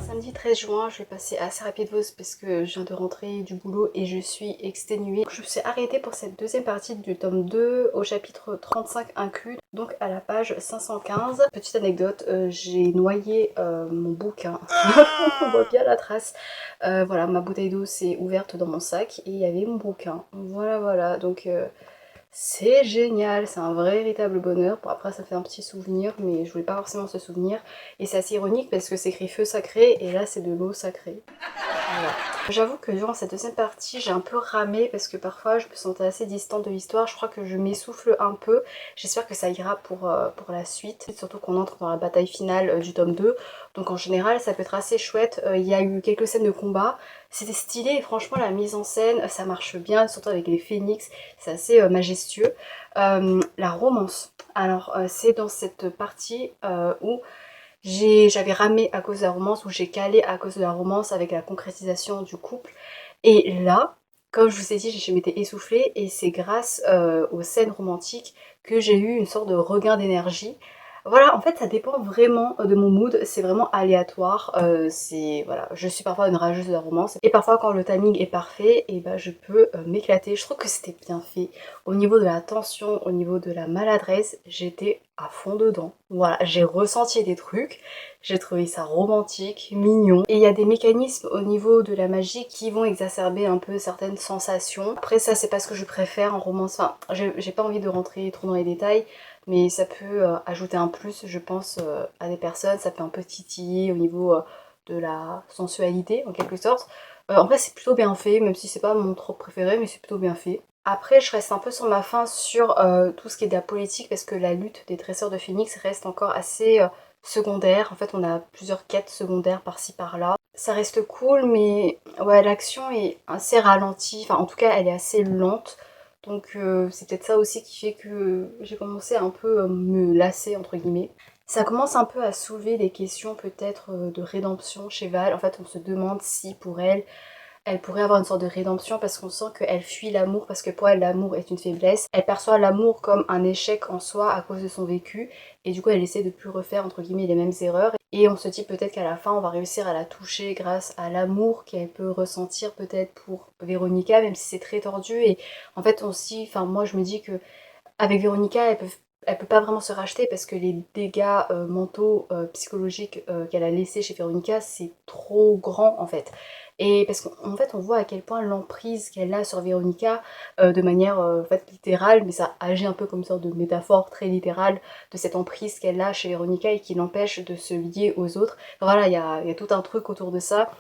Samedi 13 juin, je vais passer assez rapidos parce que je viens de rentrer du boulot et je suis exténuée. Je me suis arrêtée pour cette deuxième partie du tome 2 au chapitre 35 inclus, donc à la page 515. Petite anecdote, j'ai noyé mon bouquin. On voit bien la trace. Voilà, ma bouteille d'eau s'est ouverte dans mon sac et il y avait mon bouquin. Voilà, voilà, donc c'est génial, c'est un vrai véritable bonheur. Bon après ça fait un petit souvenir, mais je voulais pas forcément ce souvenir. Et c'est assez ironique parce que c'est écrit feu sacré et là c'est de l'eau sacrée. Voilà. J'avoue que durant cette deuxième partie, j'ai un peu ramé parce que parfois je me sentais assez distante de l'histoire. Je crois que je m'essouffle un peu. J'espère que ça ira pour la suite. Surtout qu'on entre dans la bataille finale du tome 2. Donc en général, ça peut être assez chouette. Il y a eu quelques scènes de combat. C'était stylé et franchement, la mise en scène, ça marche bien. Surtout avec les phénix, c'est assez majestueux. La romance. Alors, c'est dans cette partie où j'avais ramé à cause de la romance, ou j'ai calé à cause de la romance avec la concrétisation du couple. Et là, comme je vous ai dit, je m'étais essoufflée et c'est grâce aux scènes romantiques que j'ai eu une sorte de regain d'énergie. Voilà, en fait, ça dépend vraiment de mon mood, c'est vraiment aléatoire. Voilà, je suis parfois une rageuse de la romance et parfois quand le timing est parfait, et ben je peux m'éclater. Je trouve que c'était bien fait. Au niveau de la tension, au niveau de la maladresse, j'étais à fond dedans. Voilà, j'ai ressenti des trucs, j'ai trouvé ça romantique, mignon. Et il y a des mécanismes au niveau de la magie qui vont exacerber un peu certaines sensations. Après ça, c'est pas ce que je préfère en romance. Enfin, j'ai pas envie de rentrer trop dans les détails, mais ça peut ajouter un plus, je pense, à des personnes. Ça peut un peu titiller au niveau de la sensualité, en quelque sorte. En vrai, c'est plutôt bien fait, même si c'est pas mon trop préféré, mais c'est plutôt bien fait. Après, je reste un peu sur ma faim sur tout ce qui est de la politique, parce que la lutte des dresseurs de phénix reste encore assez secondaire. En fait, on a plusieurs quêtes secondaires par-ci par-là. Ça reste cool, mais ouais, l'action est assez ralentie. Enfin, en tout cas, elle est assez lente. Donc, c'est peut-être ça aussi qui fait que j'ai commencé à un peu me lasser, entre guillemets. Ça commence un peu à soulever des questions peut-être de rédemption chez Val. En fait, on se demande si pour elle pourrait avoir une sorte de rédemption parce qu'on sent qu'elle fuit l'amour, parce que pour elle l'amour est une faiblesse. Elle perçoit l'amour comme un échec en soi à cause de son vécu et du coup elle essaie de plus refaire entre guillemets les mêmes erreurs. Et on se dit peut-être qu'à la fin on va réussir à la toucher grâce à l'amour qu'elle peut ressentir peut-être pour Véronica, même si c'est très tordu. Et en fait aussi, enfin moi je me dis que avec Véronica elle peut pas vraiment se racheter parce que les dégâts mentaux, psychologiques qu'elle a laissés chez Véronica, c'est trop grand en fait. Et parce qu'en fait, on voit à quel point l'emprise qu'elle a sur Véronica, de manière en fait, littérale, mais ça agit un peu comme une sorte de métaphore très littérale de cette emprise qu'elle a chez Véronica et qui l'empêche de se lier aux autres. Enfin, voilà, il y a tout un truc autour de ça,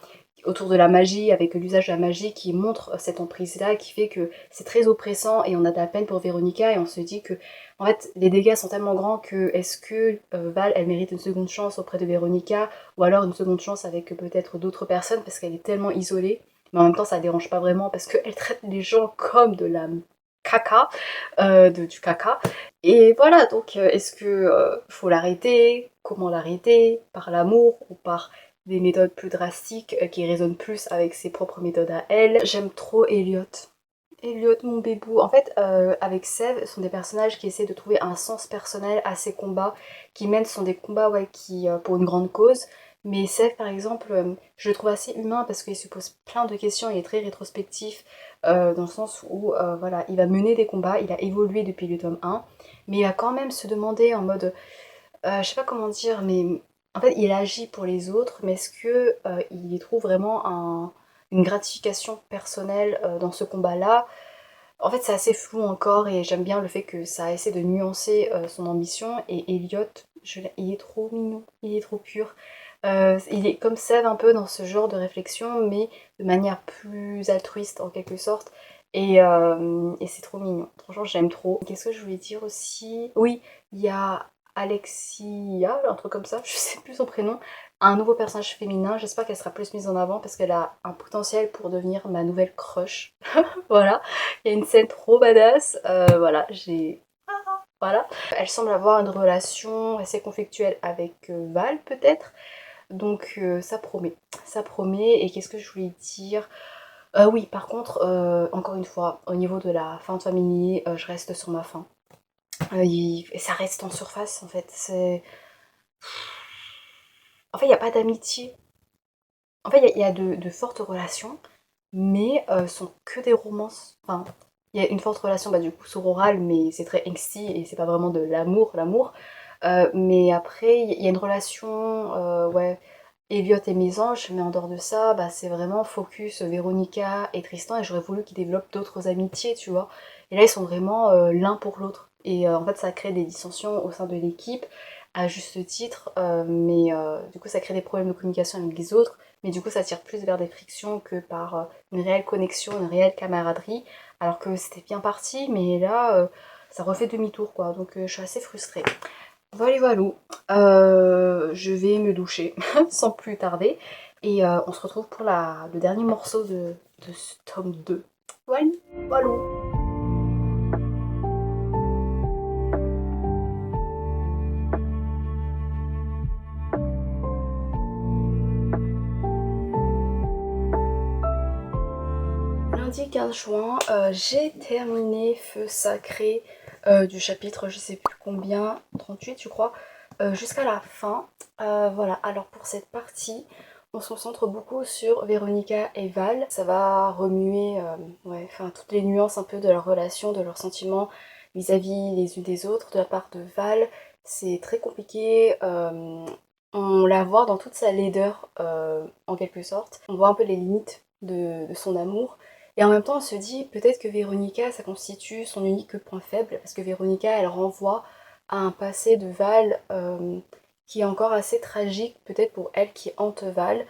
autour de la magie, avec l'usage de la magie qui montre cette emprise-là, qui fait que c'est très oppressant et on a de la peine pour Véronica et on se dit que en fait les dégâts sont tellement grands que est-ce que Val elle mérite une seconde chance auprès de Véronica ou alors une seconde chance avec peut-être d'autres personnes parce qu'elle est tellement isolée, mais en même temps ça dérange pas vraiment parce qu'elle traite les gens comme de la caca, du caca. Et voilà, donc est-ce que faut l'arrêter? Comment l'arrêter? Par l'amour ou par des méthodes plus drastiques qui résonnent plus avec ses propres méthodes à elle? J'aime trop Elliot. Elliot, mon bébou. En fait, avec Sève, ce sont des personnages qui essaient de trouver un sens personnel à ces combats, qui mènent, ce sont des combats ouais, qui, pour une grande cause. Mais Sève, par exemple, je le trouve assez humain parce qu'il se pose plein de questions, il est très rétrospectif, dans le sens où, voilà, il va mener des combats, il a évolué depuis le tome 1, mais il va quand même se demander en mode, je sais pas comment dire, mais en fait, il agit pour les autres, mais est-ce que il y trouve vraiment une gratification personnelle dans ce combat-là? En fait, c'est assez flou encore et j'aime bien le fait que ça essaie de nuancer son ambition. Et Elliot, il est trop mignon, il est trop pur. Il est comme Sève un peu dans ce genre de réflexion, mais de manière plus altruiste en quelque sorte. Et c'est trop mignon. Franchement, j'aime trop. Qu'est-ce que je voulais dire aussi? Oui, il y a Alexia, un truc comme ça, je sais plus son prénom, un nouveau personnage féminin. J'espère qu'elle sera plus mise en avant parce qu'elle a un potentiel pour devenir ma nouvelle crush. Voilà, il y a une scène trop badass. Voilà, voilà. Elle semble avoir une relation assez conflictuelle avec Val, peut-être. Donc ça promet. Ça promet. Et qu'est-ce que je voulais dire? Oui, par contre, encore une fois, au niveau de la fin de Family, je reste sur ma fin. Et ça reste en surface, en fait. En fait, il n'y a pas d'amitié. En fait, il y a de fortes relations, mais sont que des romances. Enfin, il y a une forte relation bah, du coup sororale, mais c'est très angsty et c'est pas vraiment de l'amour. Mais après, il y a une relation, ouais, Elliot et Mésange, mais en dehors de ça, bah, c'est vraiment focus Véronica et Tristan, et j'aurais voulu qu'ils développent d'autres amitiés, tu vois. Et là, ils sont vraiment l'un pour l'autre. Et en fait, ça crée des dissensions au sein de l'équipe, à juste titre, mais du coup, ça crée des problèmes de communication avec les autres, mais du coup, ça tire plus vers des frictions que par une réelle connexion, une réelle camaraderie, alors que c'était bien parti, mais là, ça refait demi-tour, quoi. Donc, je suis assez frustrée. Voilà, voilà. Je vais me doucher sans plus tarder. Et on se retrouve pour le dernier morceau de ce tome 2. Voilà, voilà. Lundi 15 juin, j'ai terminé Feu Sacré du chapitre je sais plus combien, 38 je crois, jusqu'à la fin. Voilà, alors pour cette partie, on se concentre beaucoup sur Véronica et Val. Ça va remuer ouais, enfin, toutes les nuances un peu de leur relation, de leurs sentiments vis-à-vis les unes des autres, de la part de Val. C'est très compliqué. On la voit dans toute sa laideur en quelque sorte. On voit un peu les limites de son amour. Et en même temps, on se dit peut-être que Véronica, ça constitue son unique point faible, parce que Véronica, elle renvoie à un passé de Val qui est encore assez tragique, peut-être pour elle qui hante Val.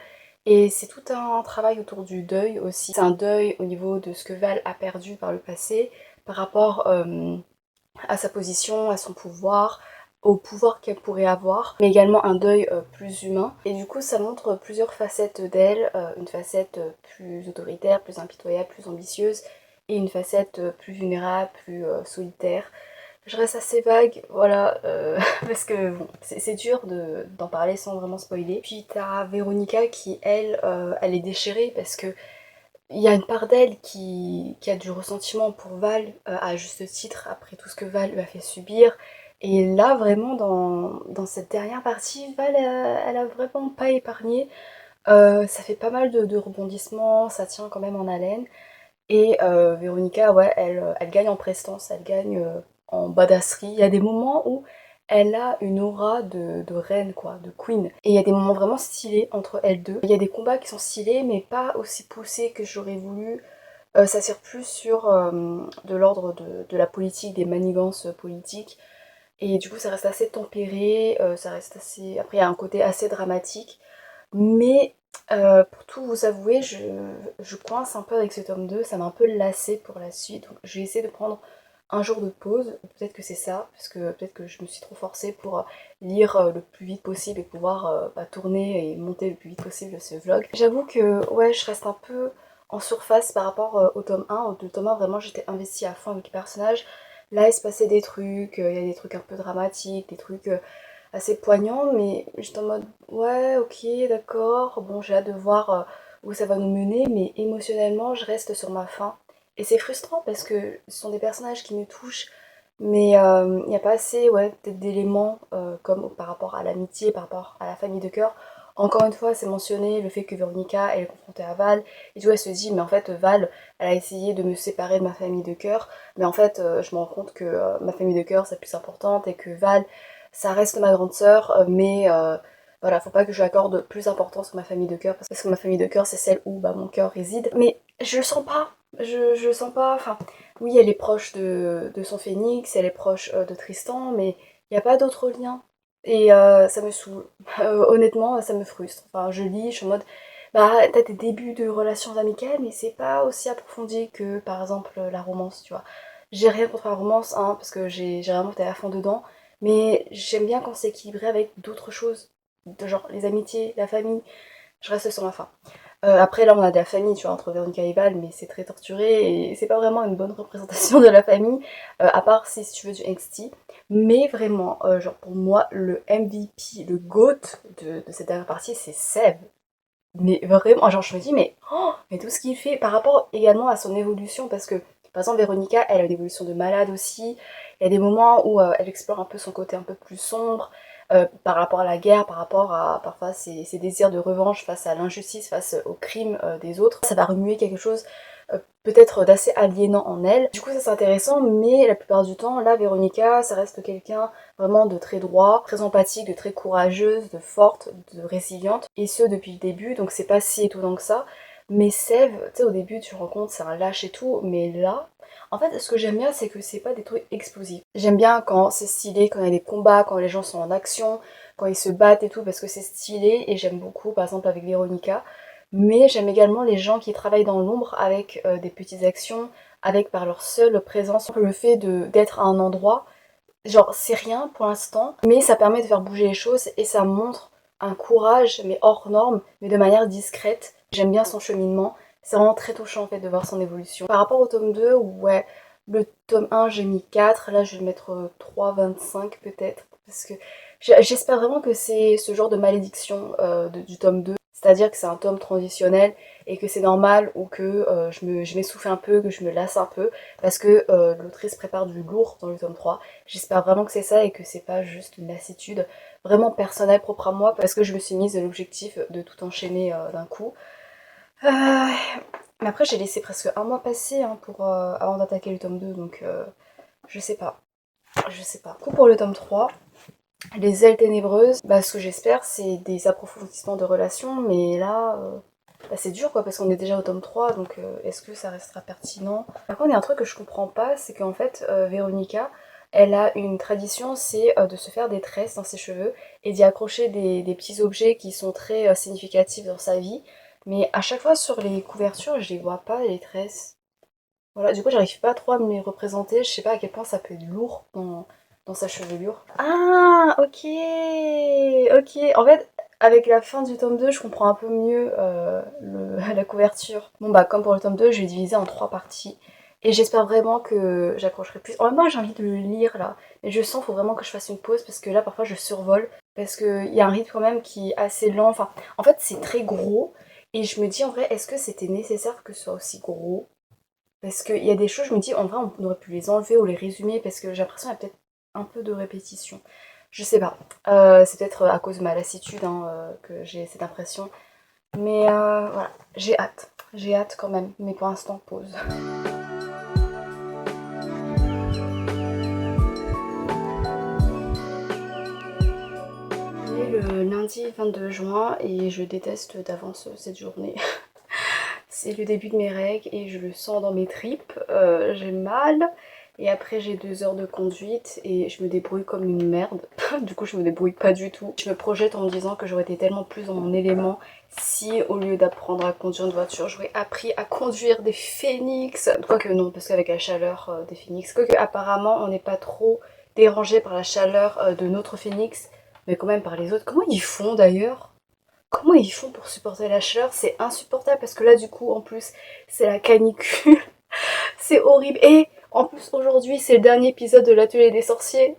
Et c'est tout un travail autour du deuil aussi. C'est un deuil au niveau de ce que Val a perdu par le passé, par rapport à sa position, à son pouvoir, au pouvoir qu'elle pourrait avoir, mais également un deuil plus humain. Et du coup, ça montre plusieurs facettes d'elle, une facette plus autoritaire, plus impitoyable, plus ambitieuse, et une facette plus vulnérable, plus solitaire. Je reste assez vague, voilà, parce que bon, c'est dur d'en parler sans vraiment spoiler. Puis t'as Véronica qui, elle, elle est déchirée parce que il y a une part d'elle qui a du ressentiment pour Val, à juste titre, après tout ce que Val lui a fait subir. Et là, vraiment, dans cette dernière partie, Val, elle a vraiment pas épargné. Ça fait pas mal de rebondissements, ça tient quand même en haleine. Et Véronica, ouais, elle gagne en prestance, elle gagne en badasserie. Il y a des moments où elle a une aura de reine, quoi, de queen. Et il y a des moments vraiment stylés entre elles deux. Il y a des combats qui sont stylés, mais pas aussi poussés que j'aurais voulu. Ça sert plus sur de l'ordre de la politique, des manigances politiques. Et du coup, ça reste assez tempéré, ça reste assez... Après, il y a un côté assez dramatique. Mais pour tout vous avouer, je coince un peu avec ce tome 2, ça m'a un peu lassé pour la suite. Donc je vais essayer de prendre un jour de pause, peut-être que c'est ça, parce que peut-être que je me suis trop forcée pour lire le plus vite possible et pouvoir tourner et monter le plus vite possible ce vlog. J'avoue que ouais, je reste un peu en surface par rapport au tome 1. Au tome 1, vraiment, j'étais investie à fond avec les personnages. Là, il se passait des trucs, il y a des trucs un peu dramatiques, des trucs assez poignants, mais j'étais en mode, ouais, ok, d'accord, bon, j'ai hâte de voir où ça va nous mener, mais émotionnellement, je reste sur ma faim. Et c'est frustrant parce que ce sont des personnages qui me touchent, mais il n'y a pas assez, ouais, peut-être d'éléments comme par rapport à l'amitié, par rapport à la famille de cœur. Encore une fois, c'est mentionné le fait que Véronica elle est confrontée à Val, et du coup elle se dit, mais en fait Val, elle a essayé de me séparer de ma famille de cœur, mais en fait je me rends compte que ma famille de cœur c'est plus importante, et que Val, ça reste ma grande sœur, mais voilà, faut pas que je lui accorde plus d'importance que ma famille de cœur, parce que ma famille de cœur c'est celle où bah, mon cœur réside. Mais je le sens pas, je le sens pas, enfin, oui elle est proche de son phénix, elle est proche de Tristan, mais il n'y a pas d'autre lien. Et ça me saoule. Honnêtement, ça me frustre. Enfin, je lis, je suis en mode, bah, t'as des débuts de relations amicales, mais c'est pas aussi approfondi que, par exemple, la romance, tu vois. J'ai rien contre la romance, hein, parce que j'ai vraiment été à fond dedans, mais j'aime bien quand c'est équilibré avec d'autres choses, de genre les amitiés, la famille. Je reste sur ma faim. Après, là, on a de la famille, tu vois, entre Véronica et Val, mais c'est très torturé et c'est pas vraiment une bonne représentation de la famille, à part si tu veux du NXT. Mais vraiment, genre pour moi, le MVP, le GOAT de cette dernière partie, c'est Seb. Mais vraiment, genre je me dis, mais tout ce qu'il fait par rapport également à son évolution, parce que par exemple, Véronica, elle a une évolution de malade aussi. Il y a des moments où elle explore un peu son côté un peu plus sombre, par rapport à la guerre, par rapport à parfois ses désirs de revanche face à l'injustice, face aux crimes des autres. Ça va remuer quelque chose peut-être d'assez aliénant en elle. Du coup ça c'est intéressant, mais la plupart du temps, là Véronica, ça reste quelqu'un vraiment de très droit, très empathique, de très courageuse, de forte, de résiliente, et ce depuis le début, donc c'est pas si étonnant que ça. Mais Sève, tu sais, au début tu te rends compte c'est un lâche et tout, mais là, en fait ce que j'aime bien c'est que c'est pas des trucs explosifs. J'aime bien quand c'est stylé, quand il y a des combats, quand les gens sont en action, quand ils se battent et tout, parce que c'est stylé, et j'aime beaucoup par exemple avec Véronica. Mais j'aime également les gens qui travaillent dans l'ombre avec des petites actions, avec par leur seule présence, le fait d'être à un endroit. Genre, c'est rien pour l'instant, mais ça permet de faire bouger les choses et ça montre un courage, mais hors norme, mais de manière discrète. J'aime bien son cheminement. C'est vraiment très touchant en fait de voir son évolution. Par rapport au tome 2, ouais, le tome 1 j'ai mis 4, là je vais le mettre 3,25 peut-être. Parce que j'espère vraiment que c'est ce genre de malédiction du tome 2. C'est-à-dire que c'est un tome transitionnel et que c'est normal ou que je m'essouffle un peu, que je me lasse un peu parce que l'autrice prépare du lourd dans le tome 3. J'espère vraiment que c'est ça et que c'est pas juste une lassitude vraiment personnelle propre à moi parce que je me suis mise l'objectif de tout enchaîner d'un coup. Mais après j'ai laissé presque un mois passer hein, avant d'attaquer le tome 2 donc je sais pas. Je sais pas. Du coup pour le tome 3, les ailes ténébreuses, bah ce que j'espère c'est des approfondissements de relations mais là bah, c'est dur quoi parce qu'on est déjà au tome 3 donc est-ce que ça restera pertinent? Par contre il y a un truc que je comprends pas, c'est qu'en fait Véronica elle a une tradition, c'est de se faire des tresses dans ses cheveux et d'y accrocher des petits objets qui sont très significatifs dans sa vie. Mais à chaque fois sur les couvertures, je les vois pas les tresses. Voilà, du coup j'arrive pas trop à me les représenter, je sais pas à quel point ça peut être lourd dans sa chevelure. Ah ok, ok. En fait, avec la fin du tome 2, je comprends un peu mieux la couverture. Bon bah comme pour le tome 2, je vais diviser en 3 parties. Et j'espère vraiment que j'accrocherai plus. En même temps, j'ai envie de le lire là. Mais je sens qu'il faut vraiment que je fasse une pause parce que là, parfois, je survole. Parce qu'il y a un rythme quand même qui est assez lent. Enfin, en fait, c'est très gros. Et je me dis en vrai, est-ce que c'était nécessaire que ce soit aussi gros? Parce qu'il y a des choses, je me dis, en vrai, on aurait pu les enlever ou les résumer parce que j'ai l'impression qu'il y a peut-être un peu de répétition. Je sais pas. C'est peut-être à cause de ma lassitude hein, que j'ai cette impression. Mais voilà, j'ai hâte. J'ai hâte quand même. Mais pour l'instant, pause. On est le lundi 22 juin et je déteste d'avance cette journée. C'est le début de mes règles et je le sens dans mes tripes. J'ai mal. Et après j'ai 2 heures de conduite et je me débrouille comme une merde. Du coup je me débrouille pas du tout. Je me projette en me disant que j'aurais été tellement plus dans mon élément si au lieu d'apprendre à conduire une voiture, j'aurais appris à conduire des phénix. Quoique non, parce qu'avec la chaleur des phénix, quoique apparemment on n'est pas trop dérangé par la chaleur de notre phénix, mais quand même par les autres. Comment ils font d'ailleurs Comment ils font pour supporter la chaleur? C'est insupportable parce que là du coup en plus c'est la canicule. C'est horrible. Et en plus aujourd'hui c'est le dernier épisode de l'atelier des sorciers.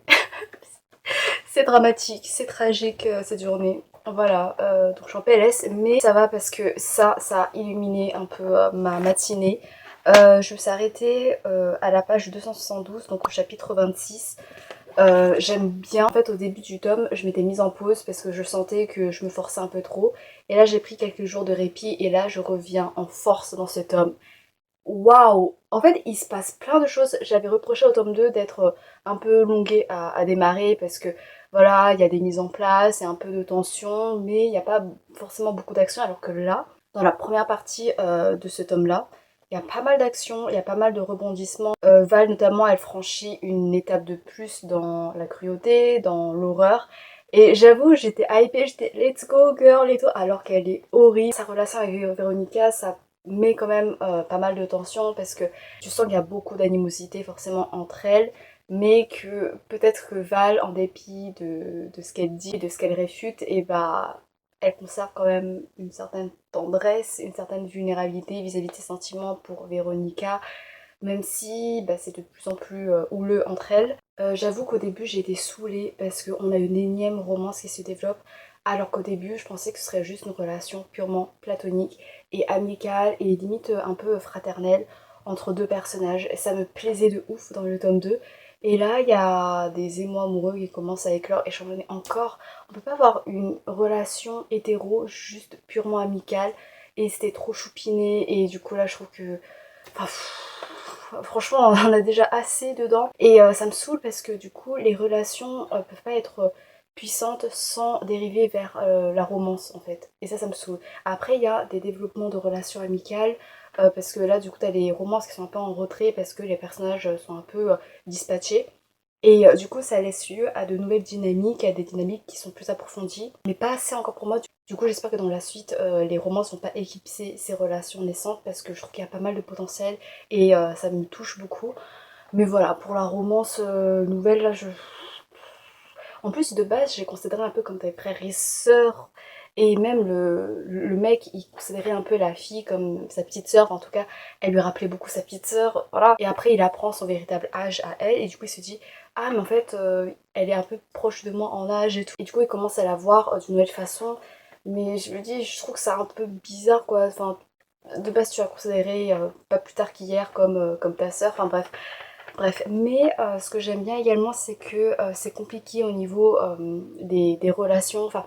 C'est dramatique, c'est tragique cette journée. Voilà, donc je suis en PLS, mais ça va parce que ça a illuminé un peu ma matinée. Je me suis arrêtée à la page 272, donc au chapitre 26. J'aime bien, en fait au début du tome, je m'étais mise en pause parce que je sentais que je me forçais un peu trop. Et là j'ai pris quelques jours de répit et là je reviens en force dans ce tome. Waouh! En fait, il se passe plein de choses. J'avais reproché au tome 2 d'être un peu longué à démarrer parce que voilà, il y a des mises en place et un peu de tension, mais il n'y a pas forcément beaucoup d'action. Alors que là, dans la première partie de ce tome-là, il y a pas mal d'actions, il y a pas mal de rebondissements. Val, notamment, elle franchit une étape de plus dans la cruauté, dans l'horreur. Et j'avoue, j'étais hypée, j'étais let's go girl et tout, alors qu'elle est horrible. Sa relation avec Véronica, ça met quand même pas mal de tension parce que tu sens qu'il y a beaucoup d'animosité forcément entre elles, mais que peut-être que Val, en dépit de ce qu'elle dit, de ce qu'elle réfute, et bah elle conserve quand même une certaine tendresse, une certaine vulnérabilité vis-à-vis de ses sentiments pour Véronica, même si bah, c'est de plus en plus houleux entre elles. J'avoue qu'au début j'ai été saoulée parce qu'on a une énième romance qui se développe, alors qu'au début je pensais que ce serait juste une relation purement platonique et amicale et limite un peu fraternelle entre deux personnages. Et ça me plaisait de ouf dans le tome 2. Et là, il y a des émois amoureux qui commencent à éclore et j'en ai encore. On peut pas avoir une relation hétéro juste purement amicale et c'était trop choupiné et du coup là je trouve que enfin, franchement, on en a déjà assez dedans. Et ça me saoule parce que du coup, les relations peuvent pas être puissantes sans dériver vers la romance en fait. Et ça me saoule. Après, il y a des développements de relations amicales. Parce que là, du coup, t'as les romances qui sont un peu en retrait parce que les personnages sont un peu dispatchés. Et du coup, ça laisse lieu à de nouvelles dynamiques, à des dynamiques qui sont plus approfondies, mais pas assez encore pour moi. Du coup, j'espère que dans la suite, les romans vont pas éclipser ces relations naissantes parce que je trouve qu'il y a pas mal de potentiel et ça me touche beaucoup. Mais voilà, pour la romance nouvelle, là, je... En plus, de base, j'ai considéré un peu comme des frères et sœurs. Et même le mec, il considérait un peu la fille comme sa petite sœur. Enfin, en tout cas, elle lui rappelait beaucoup sa petite sœur. Voilà. Et après, il apprend son véritable âge à elle. Et du coup, il se dit, ah, mais en fait, elle est un peu proche de moi en âge et tout. Et du coup, il commence à la voir d'une nouvelle façon. Mais je me dis, je trouve que c'est un peu bizarre, quoi. Enfin, de base, tu as considéré pas plus tard qu'hier comme ta sœur. Enfin, bref. Bref, mais ce que j'aime bien également, c'est que c'est compliqué au niveau des relations, enfin,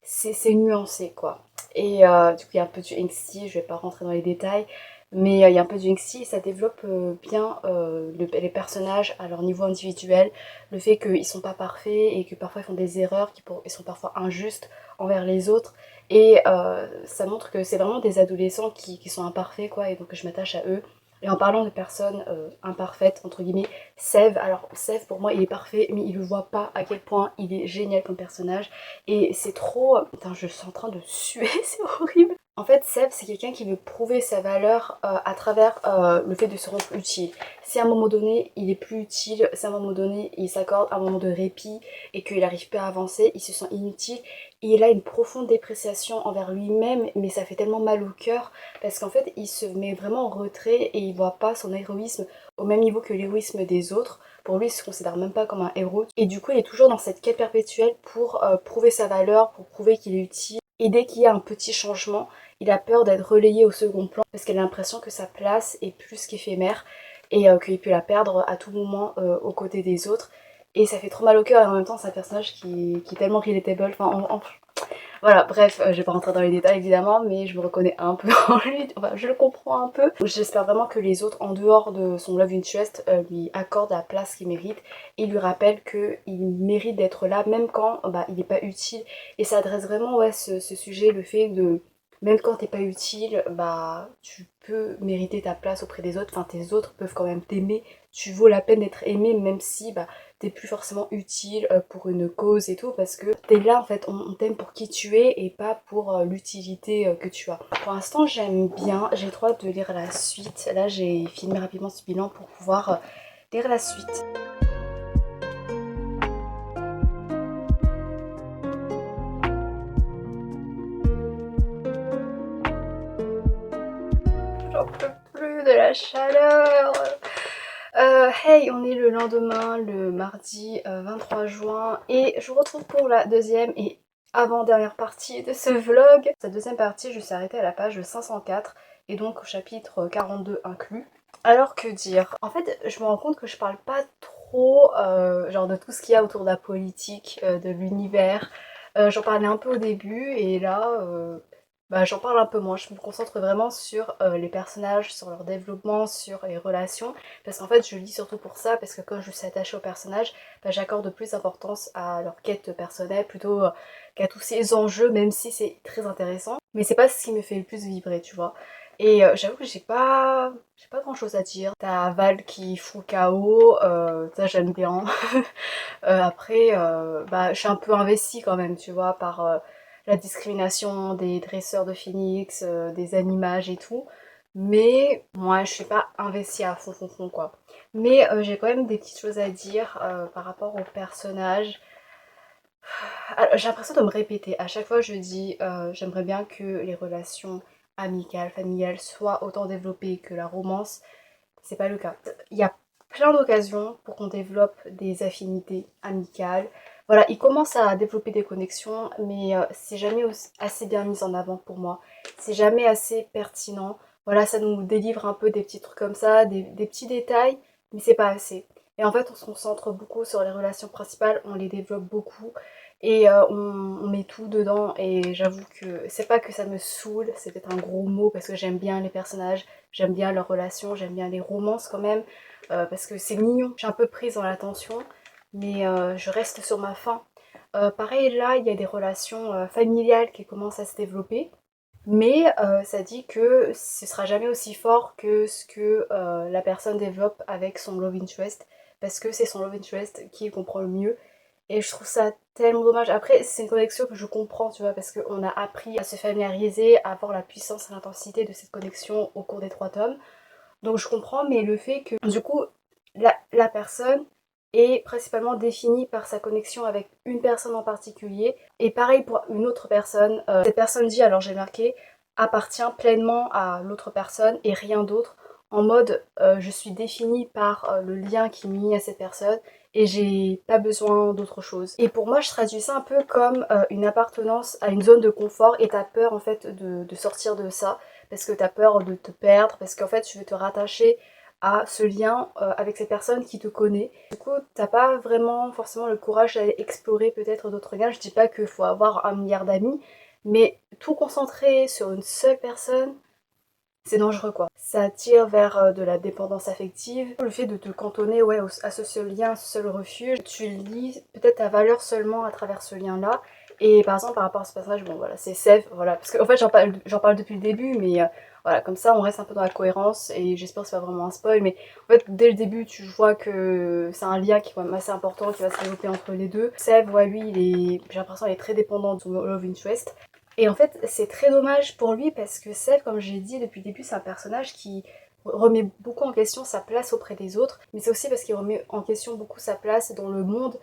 c'est nuancé quoi. Et du coup, il y a un peu du angsty, je vais pas rentrer dans les détails, mais il y a un peu du angsty et ça développe bien les personnages à leur niveau individuel, le fait qu'ils sont pas parfaits et que parfois ils font des erreurs, ils sont parfois injustes envers les autres. Et ça montre que c'est vraiment des adolescents qui sont imparfaits quoi, et donc je m'attache à eux. Et en parlant de personnes imparfaites, entre guillemets, Sève, alors Sève pour moi il est parfait, mais il ne voit pas à quel point il est génial comme personnage. Et c'est trop... Putain, je suis en train de suer, c'est horrible. En fait, Sève, c'est quelqu'un qui veut prouver sa valeur à travers le fait de se rendre utile. Si à un moment donné, il est plus utile, si à un moment donné, il s'accorde un moment de répit et qu'il n'arrive pas à avancer, il se sent inutile. Et il a une profonde dépréciation envers lui-même, mais ça fait tellement mal au cœur parce qu'en fait, il se met vraiment en retrait et il voit pas son héroïsme au même niveau que l'héroïsme des autres. Pour lui, il se considère même pas comme un héros. Et du coup, il est toujours dans cette quête perpétuelle pour prouver sa valeur, pour prouver qu'il est utile. Et dès qu'il y a un petit changement, il a peur d'être relayé au second plan parce qu'il a l'impression que sa place est plus qu'éphémère et qu'il peut la perdre à tout moment aux côtés des autres. Et ça fait trop mal au cœur et en même temps c'est un personnage qui est tellement relatable. Enfin, voilà, bref, je vais pas rentrer dans les détails évidemment, mais je me reconnais un peu en lui, enfin je le comprends un peu. J'espère vraiment que les autres, en dehors de son love interest, lui accordent la place qu'il mérite et lui rappellent qu'il mérite d'être là même quand bah, il n'est pas utile. Et ça adresse vraiment ouais, ce sujet, le fait de même quand t'es pas utile, bah tu peux mériter ta place auprès des autres, enfin tes autres peuvent quand même t'aimer, tu vaux la peine d'être aimé même si bah t'es plus forcément utile pour une cause et tout parce que t'es là en fait, on t'aime pour qui tu es et pas pour l'utilité que tu as. Pour l'instant j'aime bien, j'ai trop hâte de lire la suite. Là j'ai filmé rapidement ce bilan pour pouvoir lire la suite. j'en peux plus de la chaleur. Hey, on est le lendemain, le mardi 23 juin, et je vous retrouve pour la deuxième et avant-dernière partie de ce vlog. Cette deuxième partie, je suis arrêtée à la page 504, et donc au chapitre 42 inclus. Alors que dire? En fait, je me rends compte que je parle pas trop genre de tout ce qu'il y a autour de la politique, de l'univers. J'en parlais un peu au début, et là... bah, j'en parle un peu moins, je me concentre vraiment sur les personnages, sur leur développement, sur les relations, parce qu'en fait je lis surtout pour ça, parce que quand je suis attachée aux personnages, bah, j'accorde plus d'importance à leur quête personnelle plutôt qu'à tous ces enjeux, même si c'est très intéressant, mais c'est pas ce qui me fait le plus vibrer, tu vois. Et j'avoue que j'ai pas grand chose à dire. T'as Val qui fout le chaos, ça j'aime bien. Après, bah, je suis un peu investie quand même, tu vois, par la discrimination des dresseurs de phénix, des animages et tout. Mais moi, je suis pas investie à fond, quoi. Mais j'ai quand même des petites choses à dire par rapport aux personnages. Alors, j'ai l'impression de me répéter. À chaque fois, je dis j'aimerais bien que les relations amicales, familiales soient autant développées que la romance. C'est pas le cas. Il y a plein d'occasions pour qu'on développe des affinités amicales. Voilà, il commence à développer des connexions, mais c'est jamais assez bien mis en avant pour moi. C'est jamais assez pertinent. Voilà, ça nous délivre un peu des petits trucs comme ça, des petits détails, mais c'est pas assez. Et en fait, on se concentre beaucoup sur les relations principales, on les développe beaucoup, et on met tout dedans. Et j'avoue que c'est pas que ça me saoule, c'est peut-être un gros mot parce que j'aime bien les personnages, j'aime bien leurs relations, j'aime bien les romances quand même, parce que c'est mignon. Je suis un peu prise dans l'attention, mais je reste sur ma faim. Pareil, là, il y a des relations familiales qui commencent à se développer, mais ça dit que ce sera jamais aussi fort que ce que la personne développe avec son love interest, parce que c'est son love interest qui comprend le mieux. Et je trouve ça tellement dommage. Après, c'est une connexion que je comprends, tu vois, parce qu'on a appris à se familiariser, à voir la puissance et l'intensité de cette connexion au cours des 3 tomes. Donc je comprends, mais le fait que, du coup, la personne est principalement définie par sa connexion avec une personne en particulier. Et pareil pour une autre personne. Cette personne dit, alors j'ai marqué, appartient pleinement à l'autre personne et rien d'autre. En mode, je suis définie par le lien qui m'unit à cette personne et j'ai pas besoin d'autre chose. Et pour moi, je traduis ça un peu comme une appartenance à une zone de confort et t'as peur en fait de sortir de ça parce que t'as peur de te perdre, parce qu'en fait tu veux te rattacher à ce lien avec cette personne qui te connaît. Du coup, t'as pas vraiment forcément le courage d'aller explorer peut-être d'autres liens. Je dis pas qu'il faut avoir 1 milliard d'amis, mais tout concentrer sur une seule personne, c'est dangereux quoi. Ça tire vers de la dépendance affective. Le fait de te cantonner ouais, à ce seul lien, à ce seul refuge, tu lis peut-être ta valeur seulement à travers ce lien-là. Et par exemple par rapport à ce personnage, bon voilà, c'est Seth, voilà, parce qu'en fait j'en parle depuis le début, mais voilà, comme ça on reste un peu dans la cohérence et j'espère que c'est pas vraiment un spoil, mais en fait dès le début tu vois que c'est un lien qui est quand même assez important, qui va se développer entre les deux. Seth, ouais, lui, j'ai l'impression qu'il est très dépendant de son love interest. Et en fait, c'est très dommage pour lui parce que Seth, comme j'ai dit depuis le début, c'est un personnage qui remet beaucoup en question sa place auprès des autres, mais c'est aussi parce qu'il remet en question beaucoup sa place dans le monde,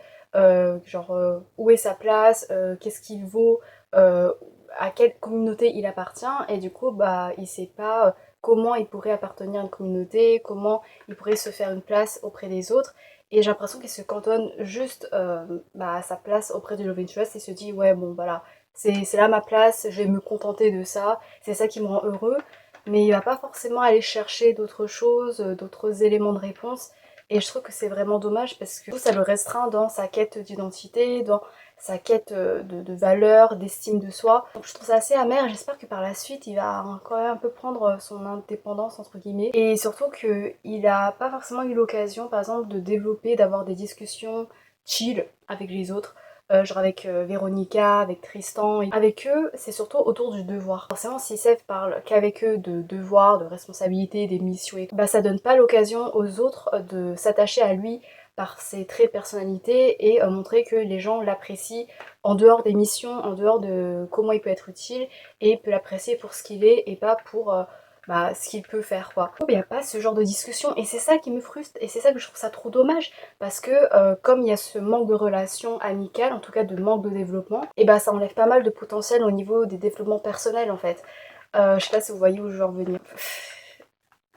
où est sa place, qu'est-ce qu'il vaut, à quelle communauté il appartient, et du coup, bah, il sait pas comment il pourrait appartenir à une communauté, comment il pourrait se faire une place auprès des autres, et j'ai l'impression qu'il se cantonne juste bah, à sa place auprès du Love Interest et se dit, ouais, bon, voilà, c'est là ma place, je vais me contenter de ça, c'est ça qui me rend heureux, mais il va pas forcément aller chercher d'autres choses, d'autres éléments de réponse, et je trouve que c'est vraiment dommage parce que ça le restreint dans sa quête d'identité, dans sa quête de valeur, d'estime de soi. Donc je trouve ça assez amer, j'espère que par la suite il va quand même un peu prendre son indépendance entre guillemets, et surtout qu'il a pas forcément eu l'occasion par exemple de développer, d'avoir des discussions chill avec les autres. Genre avec Véronica, avec Tristan. Et avec eux, c'est surtout autour du devoir. Forcément, si Seth parle qu'avec eux de devoir, de responsabilité, des missions et tout, bah ça donne pas l'occasion aux autres de s'attacher à lui par ses traits de personnalité et montrer que les gens l'apprécient en dehors des missions, en dehors de comment il peut être utile, et peut l'apprécier pour ce qu'il est et pas pour bah, ce qu'il peut faire quoi. Il n'y a pas ce genre de discussion et c'est ça qui me frustre et c'est ça que je trouve ça trop dommage parce que comme il y a ce manque de relations amicales, en tout cas de manque de développement, et bah ça enlève pas mal de potentiel au niveau des développements personnels en fait. Je sais pas si vous voyez où je veux en venir.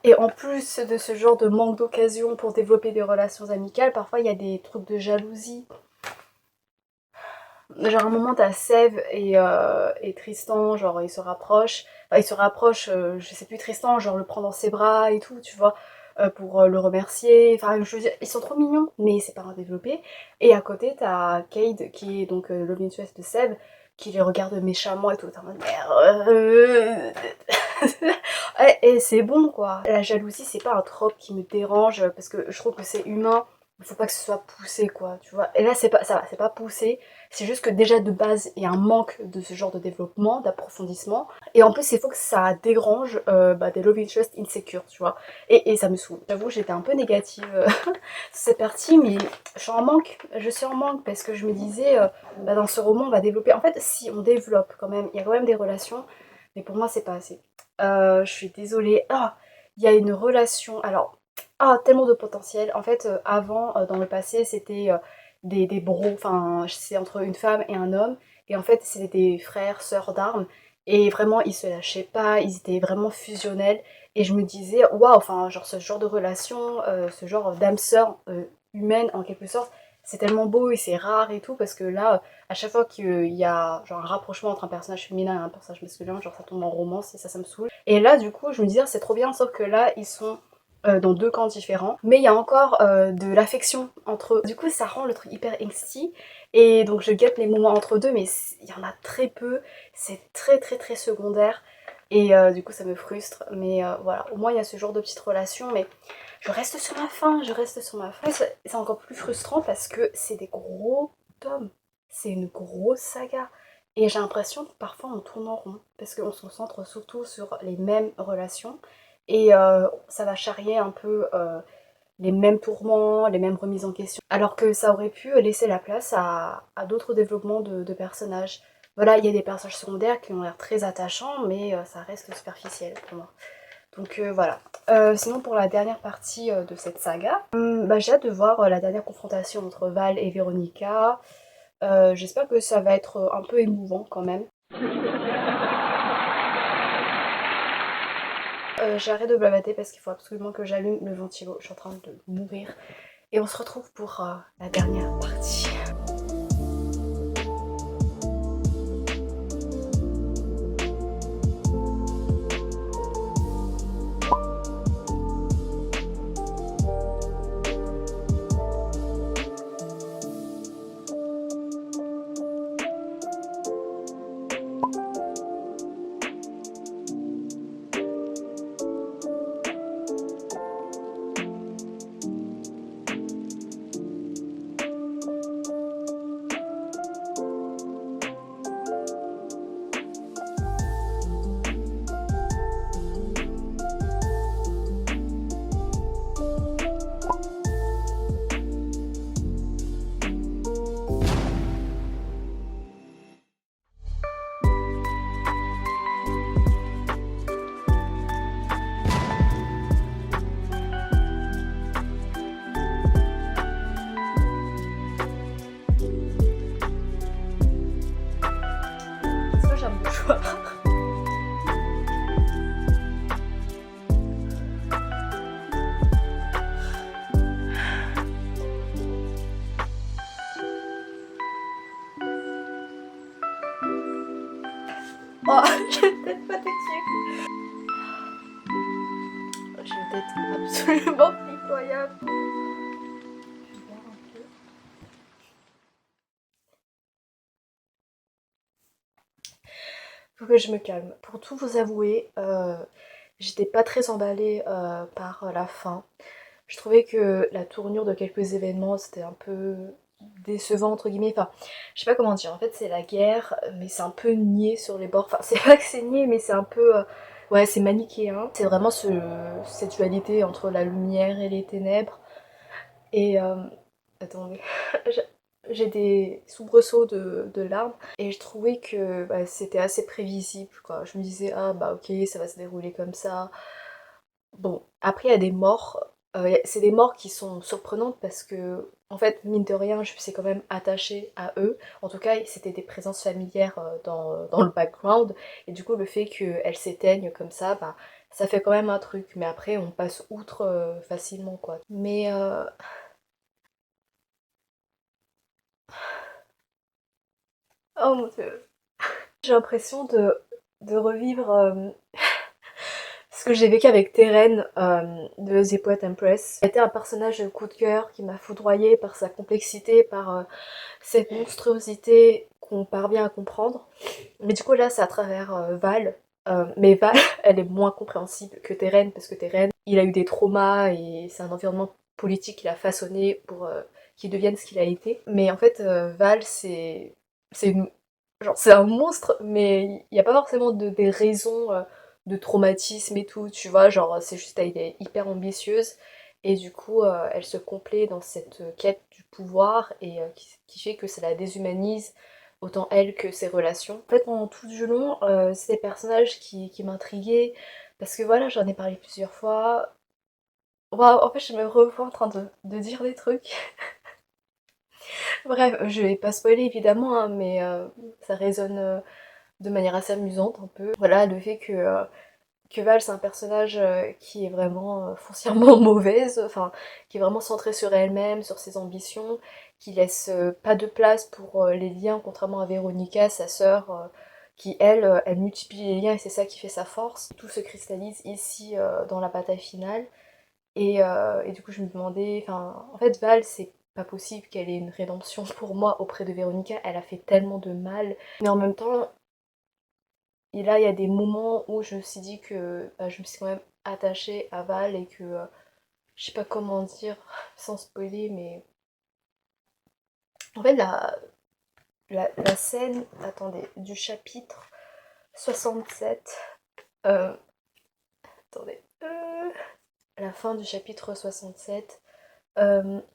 Et en plus de ce genre de manque d'occasion pour développer des relations amicales, parfois il y a des trucs de jalousie. Genre à un moment t'as Sève et Tristan, genre ils se rapprochent, enfin ils se rapprochent, je sais plus, Tristan genre le prend dans ses bras et tout, tu vois, pour le remercier, enfin je veux dire, ils sont trop mignons, mais c'est pas un développé. Et à côté t'as Cade qui est donc le love interest de Sève, qui les regarde méchamment et tout, t'es en mode merde. Et c'est bon quoi. La jalousie c'est pas un trope qui me dérange parce que je trouve que c'est humain, il faut pas que ce soit poussé quoi, tu vois. Et là c'est pas ça va, c'est pas poussé, c'est juste que déjà de base il y a un manque de ce genre de développement, d'approfondissement. Et en plus il faut que ça dérange des love interest insecure, tu vois. Et ça me saoule. J'avoue j'étais un peu négative sur cette partie, mais je suis en manque. Je suis en manque parce que je me disais dans ce roman on va développer. En fait si on développe quand même, il y a quand même des relations, mais pour moi c'est pas assez. Je suis désolée. Ah, il y a une relation. Alors, tellement de potentiel. En fait, avant, dans le passé, c'était des bros. Enfin, c'est entre une femme et un homme. Et en fait, c'était des frères, sœurs d'armes. Et vraiment, ils se lâchaient pas. Ils étaient vraiment fusionnels. Et je me disais, waouh, enfin, genre ce genre de relation, ce genre d'âme sœur humaine en quelque sorte, c'est tellement beau et c'est rare et tout. Parce que là, à chaque fois qu'il y a genre un rapprochement entre un personnage féminin et un personnage masculin, genre ça tombe en romance et ça me saoule. Et là du coup je me disais c'est trop bien, sauf que là ils sont dans deux camps différents, mais il y a encore de l'affection entre eux. Du coup ça rend le truc hyper angsty, et donc je guette les moments entre deux, mais il y en a très peu, c'est très très très secondaire, et du coup ça me frustre, mais voilà, au moins il y a ce genre de petite relation, mais je reste sur ma faim, je reste sur ma faim. C'est encore plus frustrant parce que c'est des gros tomes, c'est une grosse saga. Et j'ai l'impression que parfois on tourne en rond, parce qu'on se concentre surtout sur les mêmes relations, et ça va charrier un peu les mêmes tourments, les mêmes remises en question, alors que ça aurait pu laisser la place à d'autres développements de personnages. Voilà, il y a des personnages secondaires qui ont l'air très attachants, mais ça reste superficiel pour moi. Donc voilà. Sinon pour la dernière partie de cette saga, j'ai hâte de voir la dernière confrontation entre Val et Véronica. J'espère que ça va être un peu émouvant quand même. J'arrête de blablater parce qu'il faut absolument que j'allume le ventilo. Je suis en train de mourir. Et on se retrouve pour la dernière partie. Est-ce que j'ai un mouchoir? Oh, j'ai une tête pathétique. J'ai une tête absolument pitoyable. Je bois un peu. Faut que je me calme. Pour tout vous avouer, j'étais pas très emballée par la fin. Je trouvais que la tournure de quelques événements c'était un peu décevant entre guillemets. Enfin, je sais pas comment dire. En fait, c'est la guerre, mais c'est un peu niais sur les bords. Enfin, c'est pas que c'est niais, mais c'est un peu. Ouais, c'est manichéen. C'est vraiment cette dualité entre la lumière et les ténèbres. Et. Attendez. J'ai des soubresauts de larmes, et je trouvais que c'était assez prévisible quoi. Je me disais ah bah ok ça va se dérouler comme ça. Bon après il y a des morts, c'est des morts qui sont surprenantes parce que en fait mine de rien je suis quand même attachée à eux. En tout cas c'était des présences familières dans le background, et du coup le fait qu'elles s'éteignent comme ça, ça fait quand même un truc. Mais après, on passe outre facilement, quoi. Mais oh mon dieu. J'ai l'impression de revivre ce que j'ai vécu avec Teren de The Poet Empress. C'était un personnage de coup de cœur qui m'a foudroyée par sa complexité, par cette monstruosité qu'on parvient à comprendre. Mais du coup là c'est à travers Val. Mais Val, elle est moins compréhensible que Teren parce que Teren, il a eu des traumas et c'est un environnement politique qu'il a façonné pour qu'il devienne ce qu'il a été. Mais en fait Val c'est une genre c'est un monstre, mais il n'y a pas forcément des raisons de traumatisme et tout, tu vois, genre c'est juste elle est hyper ambitieuse et du coup elle se complaît dans cette quête du pouvoir et qui fait que ça la déshumanise autant elle que ses relations. En fait pendant tout du long, c'est des personnages qui m'intriguaient parce que voilà j'en ai parlé plusieurs fois. Waouh, en fait je me revois en train de dire des trucs. Bref, je vais pas spoiler évidemment, hein, mais ça résonne de manière assez amusante un peu. Voilà, le fait que Val c'est un personnage qui est vraiment foncièrement mauvaise, enfin qui est vraiment centrée sur elle-même, sur ses ambitions, qui laisse pas de place pour les liens, contrairement à Véronica, sa sœur, qui elle multiplie les liens et c'est ça qui fait sa force. Tout se cristallise ici dans la bataille finale. Et du coup je me demandais, enfin en fait Val c'est pas possible qu'elle ait une rédemption pour moi auprès de Véronica, elle a fait tellement de mal. Mais en même temps, et là, il y a des moments où je me suis dit que bah, je me suis quand même attachée à Val et que je sais pas comment dire sans spoiler, mais en fait, la scène, attendez, du chapitre 67, euh, attendez, la fin du chapitre 67,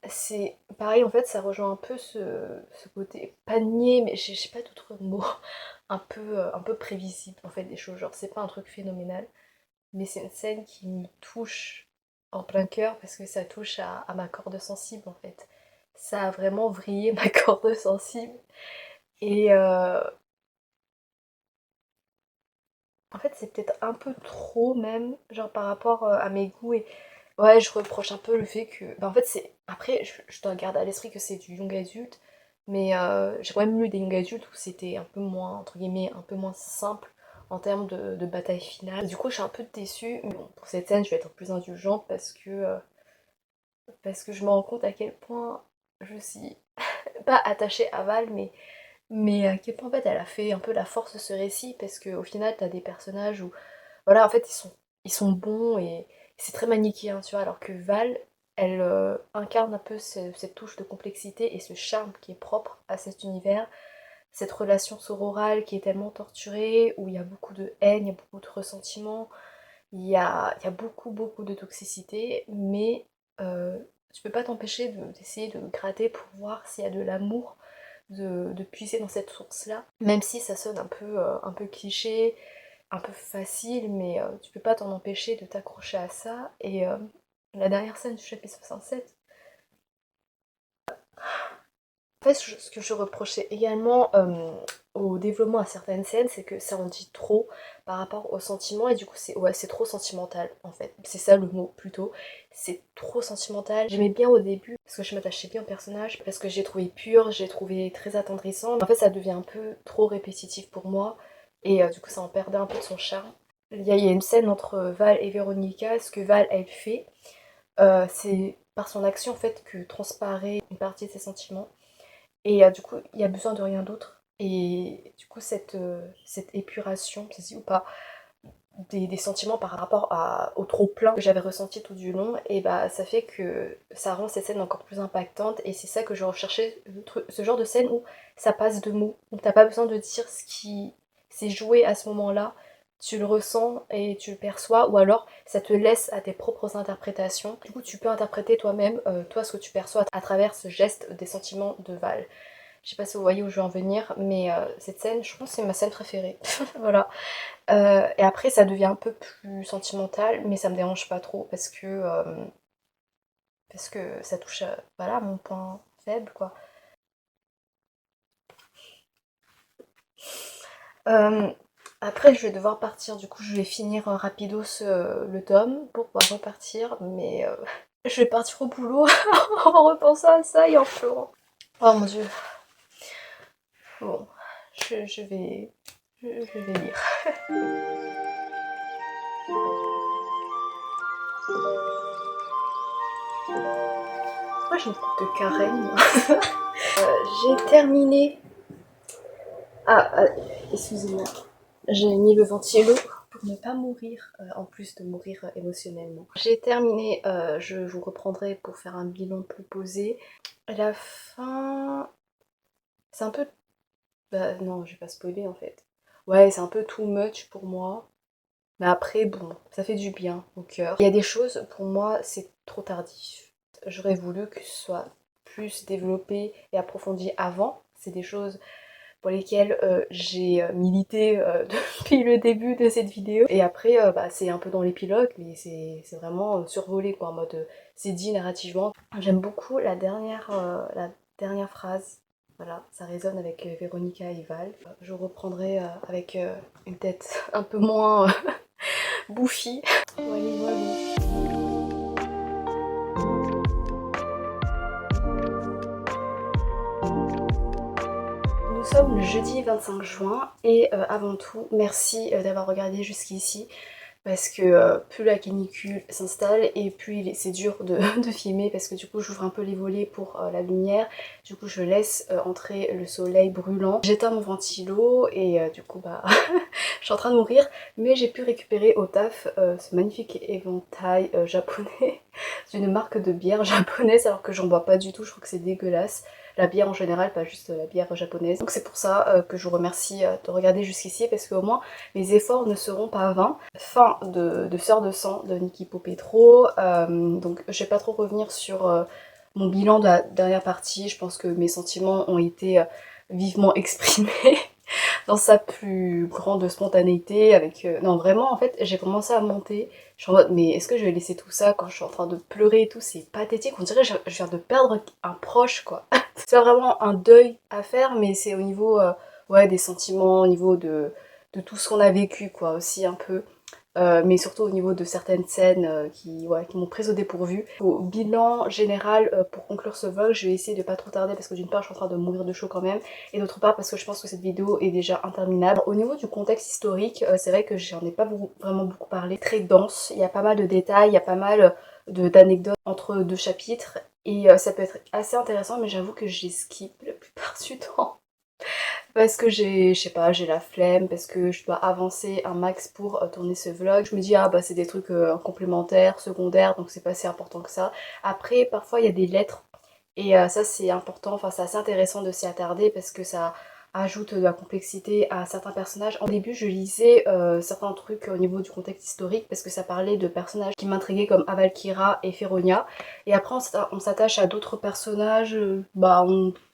c'est pareil, en fait, ça rejoint un peu ce côté panier, mais je sais pas d'autres mots, un peu prévisible en fait des choses, genre c'est pas un truc phénoménal. Mais c'est une scène qui me touche en plein cœur parce que ça touche à ma corde sensible en fait. Ça a vraiment vrillé ma corde sensible. Et en fait c'est peut-être un peu trop même, genre par rapport à mes goûts. Et ouais, je reproche un peu le fait que... Bah, en fait c'est... Après, je dois garder à l'esprit que c'est du young adulte. Mais j'ai quand même lu des young adultes où c'était un peu moins, entre guillemets, un peu moins simple en termes de bataille finale. Du coup, je suis un peu déçue. Mais bon, pour cette scène, je vais être plus indulgente parce que je me rends compte à quel point je suis pas attachée à Val, mais à quel point en fait elle a fait un peu la force de ce récit, parce qu'au final t'as des personnages où voilà en fait ils sont bons et c'est très manichéen, tu vois, alors que Val elle incarne un peu cette touche de complexité et ce charme qui est propre à cet univers, cette relation sororale qui est tellement torturée, où il y a beaucoup de haine, il y a beaucoup de ressentiment, il y a beaucoup de toxicité, mais tu peux pas t'empêcher d'essayer de gratter pour voir s'il y a de l'amour, de puiser dans cette source-là. Même si ça sonne un peu cliché, un peu facile, mais tu peux pas t'en empêcher de t'accrocher à ça. Et la dernière scène du chapitre 67, en fait, ce que je reprochais également au développement à certaines scènes, c'est que ça en dit trop par rapport aux sentiments, et du coup, c'est ouais, c'est trop sentimental en fait. C'est ça le mot plutôt. C'est trop sentimental. J'aimais bien au début parce que je m'attachais bien au personnage, parce que j'ai trouvé pur, j'ai trouvé très attendrissant. En fait, ça devient un peu trop répétitif pour moi, et du coup, ça en perdait un peu de son charme. Il y a une scène entre Val et Véronica, ce que Val elle fait, c'est par son action en fait que transparaît une partie de ses sentiments. Et du coup, il y a besoin de rien d'autre. Et du coup, cette épuration, c'est si ou pas, des sentiments par rapport au trop plein que j'avais ressenti tout du long, et bah ça fait que ça rend cette scène encore plus impactante. Et c'est ça que je recherchais, ce genre de scène où ça passe de mots, où t'as pas besoin de dire ce qui s'est joué à ce moment-là, tu le ressens et tu le perçois, ou alors ça te laisse à tes propres interprétations. Du coup, tu peux interpréter toi-même, toi, ce que tu perçois à travers ce geste des sentiments de Val. Je sais pas si vous voyez où je veux en venir, mais cette scène, je pense que c'est ma scène préférée. Voilà. Et après, ça devient un peu plus sentimental, mais ça me dérange pas trop parce que ça touche à voilà, mon point faible, quoi. Euh, Après je vais devoir partir, du coup je vais finir rapidos le tome pour pouvoir repartir, mais je vais partir au boulot en repensant à ça et en pleurant. Oh mon dieu. Bon, je vais lire. Pourquoi j'ai une coupe de carême? J'ai terminé. Excusez-moi. J'ai mis le ventilo pour ne pas mourir, en plus de mourir émotionnellement. J'ai terminé, je vous reprendrai pour faire un bilan plus posé. À la fin, c'est un peu... Bah non, je vais pas spoiler en fait. Ouais, c'est un peu too much pour moi. Mais après, bon, ça fait du bien au cœur. Il y a des choses, pour moi, c'est trop tardif. J'aurais voulu que ce soit plus développé et approfondi avant. C'est des choses pour lesquelles j'ai milité depuis le début de cette vidéo. Et après, bah, c'est un peu dans l'épilogue, mais c'est vraiment survolé quoi, en mode c'est dit narrativement. J'aime beaucoup la dernière phrase. Voilà, ça résonne avec Véronica et Val. Je reprendrai avec une tête un peu moins bouffi. Voilà, voilà. Nous sommes le jeudi 25 juin et avant tout, merci d'avoir regardé jusqu'ici parce que plus la canicule s'installe et plus c'est dur de filmer parce que du coup j'ouvre un peu les volets pour la lumière, du coup je laisse entrer le soleil brûlant. J'éteins mon ventilo et du coup bah je suis en train de mourir, mais j'ai pu récupérer au taf ce magnifique éventail japonais d'une marque de bière japonaise alors que j'en bois pas du tout, je trouve que c'est dégueulasse. La bière en général, pas juste la bière japonaise. Donc c'est pour ça que je vous remercie de regarder jusqu'ici parce qu'au moins mes efforts ne seront pas vains. Fin de Sœurs de sang de Nikki Petro. Donc je vais pas trop revenir sur mon bilan de la dernière partie. Je pense que mes sentiments ont été vivement exprimés dans sa plus grande spontanéité avec non vraiment en fait j'ai commencé à monter, je suis en mode mais est-ce que je vais laisser tout ça quand je suis en train de pleurer et tout, c'est pathétique, on dirait que je viens de perdre un proche quoi. C'est pas vraiment un deuil à faire mais c'est au niveau ouais des sentiments, au niveau de tout ce qu'on a vécu quoi aussi un peu. Mais surtout au niveau de certaines scènes qui m'ont prise au dépourvu. Au bilan général, pour conclure ce vlog, je vais essayer de pas trop tarder parce que d'une part je suis en train de mourir de chaud quand même, et d'autre part parce que je pense que cette vidéo est déjà interminable. Au niveau du contexte historique, c'est vrai que j'en ai pas vraiment beaucoup parlé, très dense, il y a pas mal de détails, il y a pas mal d'anecdotes entre deux chapitres, et ça peut être assez intéressant mais j'avoue que j'y skip la plupart du temps. Parce que je sais pas, j'ai la flemme, parce que je dois avancer un max pour tourner ce vlog. Je me dis, ah bah c'est des trucs complémentaires, secondaires, donc c'est pas si important que ça. Après, parfois il y a des lettres, et ça c'est important, enfin c'est assez intéressant de s'y attarder, parce que ça ajoute de la complexité à certains personnages. En début, je lisais certains trucs au niveau du contexte historique, parce que ça parlait de personnages qui m'intriguaient comme Avalkira et Feronia. Et après, on s'attache à d'autres personnages,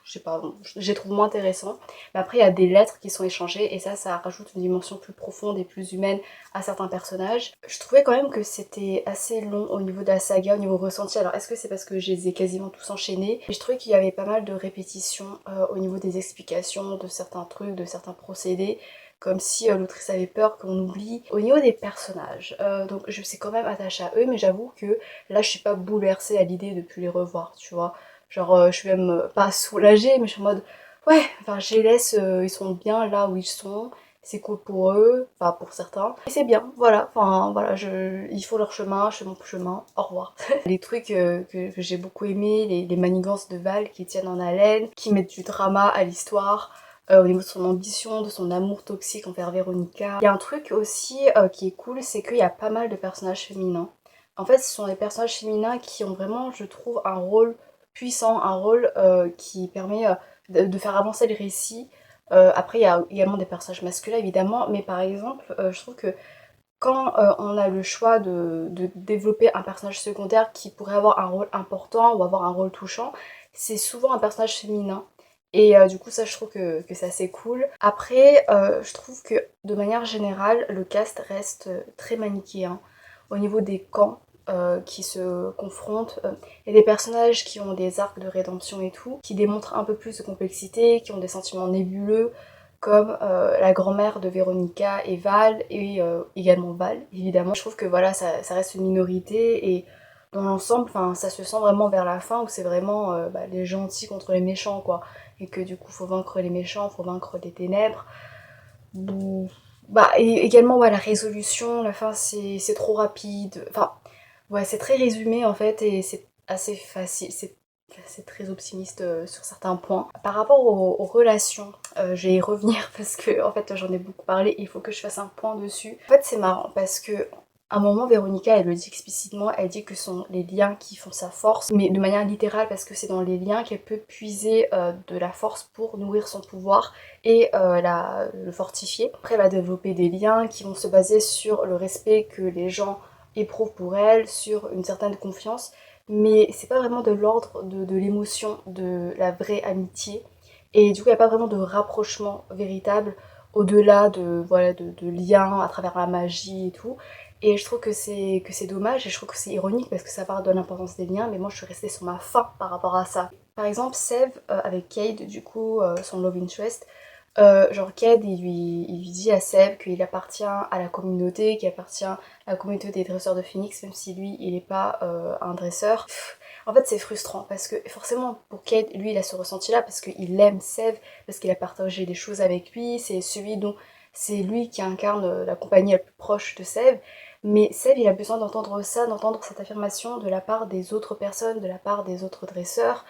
je sais pas, je les trouve moins intéressants. Mais après, il y a des lettres qui sont échangées et ça rajoute une dimension plus profonde et plus humaine à certains personnages. Je trouvais quand même que c'était assez long au niveau de la saga, au niveau ressenti. Alors, est-ce que c'est parce que je les ai quasiment tous enchaînés? Mais je trouvais qu'il y avait pas mal de répétitions au niveau des explications de certains trucs, de certains procédés. Comme si l'autrice avait peur qu'on oublie. Au niveau des personnages, donc je suis quand même attachée à eux, mais j'avoue que là je suis pas bouleversée à l'idée de plus les revoir, tu vois. Genre je suis même pas soulagée, mais je suis en mode ouais, enfin je les laisse, ils sont bien là où ils sont, c'est cool pour eux, enfin pour certains. Et c'est bien, voilà, enfin voilà, ils font leur chemin, je fais mon chemin, au revoir. Les trucs que j'ai beaucoup aimé, les manigances de Val qui tiennent en haleine, qui mettent du drama à l'histoire, au niveau de son ambition, de son amour toxique envers Véronica. Il y a un truc aussi qui est cool, c'est qu'il y a pas mal de personnages féminins. En fait, ce sont des personnages féminins qui ont vraiment, je trouve, un rôle puissant, un rôle qui permet de faire avancer le récit. Après, il y a également des personnages masculins, évidemment, mais par exemple, je trouve que quand on a le choix de développer un personnage secondaire qui pourrait avoir un rôle important ou avoir un rôle touchant, c'est souvent un personnage féminin. Et du coup, ça, je trouve que c'est assez cool. Après, je trouve que de manière générale, le cast reste très manichéen. Au niveau des camps qui se confrontent, il y a des personnages qui ont des arcs de rédemption et tout, qui démontrent un peu plus de complexité, qui ont des sentiments nébuleux. comme la grand-mère de Véronica et Val, et également Val, évidemment. Je trouve que voilà, ça reste une minorité, et dans l'ensemble, ça se sent vraiment vers la fin où c'est vraiment les gentils contre les méchants, quoi. Et que du coup, faut vaincre les méchants, faut vaincre les ténèbres. Et également, ouais, la résolution, la fin, c'est trop rapide. Enfin, ouais, c'est très résumé en fait, et c'est assez facile. C'est très optimiste sur certains points. Par rapport aux relations, je vais y revenir parce que en fait j'en ai beaucoup parlé et il faut que je fasse un point dessus. En fait c'est marrant parce que à un moment Véronica elle le dit explicitement, elle dit que ce sont les liens qui font sa force, mais de manière littérale parce que c'est dans les liens qu'elle peut puiser de la force pour nourrir son pouvoir et le fortifier. Après elle va développer des liens qui vont se baser sur le respect que les gens éprouvent pour elle, sur une certaine confiance, mais c'est pas vraiment de l'ordre de l'émotion, de la vraie amitié. Et du coup, il n'y a pas vraiment de rapprochement véritable au-delà de liens à travers la magie et tout. Et je trouve que c'est dommage, et je trouve que c'est ironique parce que ça part de l'importance des liens, mais moi je suis restée sur ma faim par rapport à ça. Par exemple, Sev avec Cade, du coup, son love interest, genre Cad il lui dit à Seb qu'il appartient à la communauté, qu'il appartient à la communauté des dresseurs de Phoenix, même si lui il n'est pas un dresseur. En fait c'est frustrant parce que forcément pour Cad, lui il a ce ressenti là parce qu'il aime Seb, parce qu'il a partagé des choses avec lui, c'est lui qui incarne la compagnie la plus proche de Seb. Mais Seb il a besoin d'entendre ça, d'entendre cette affirmation de la part des autres personnes, de la part des autres dresseurs.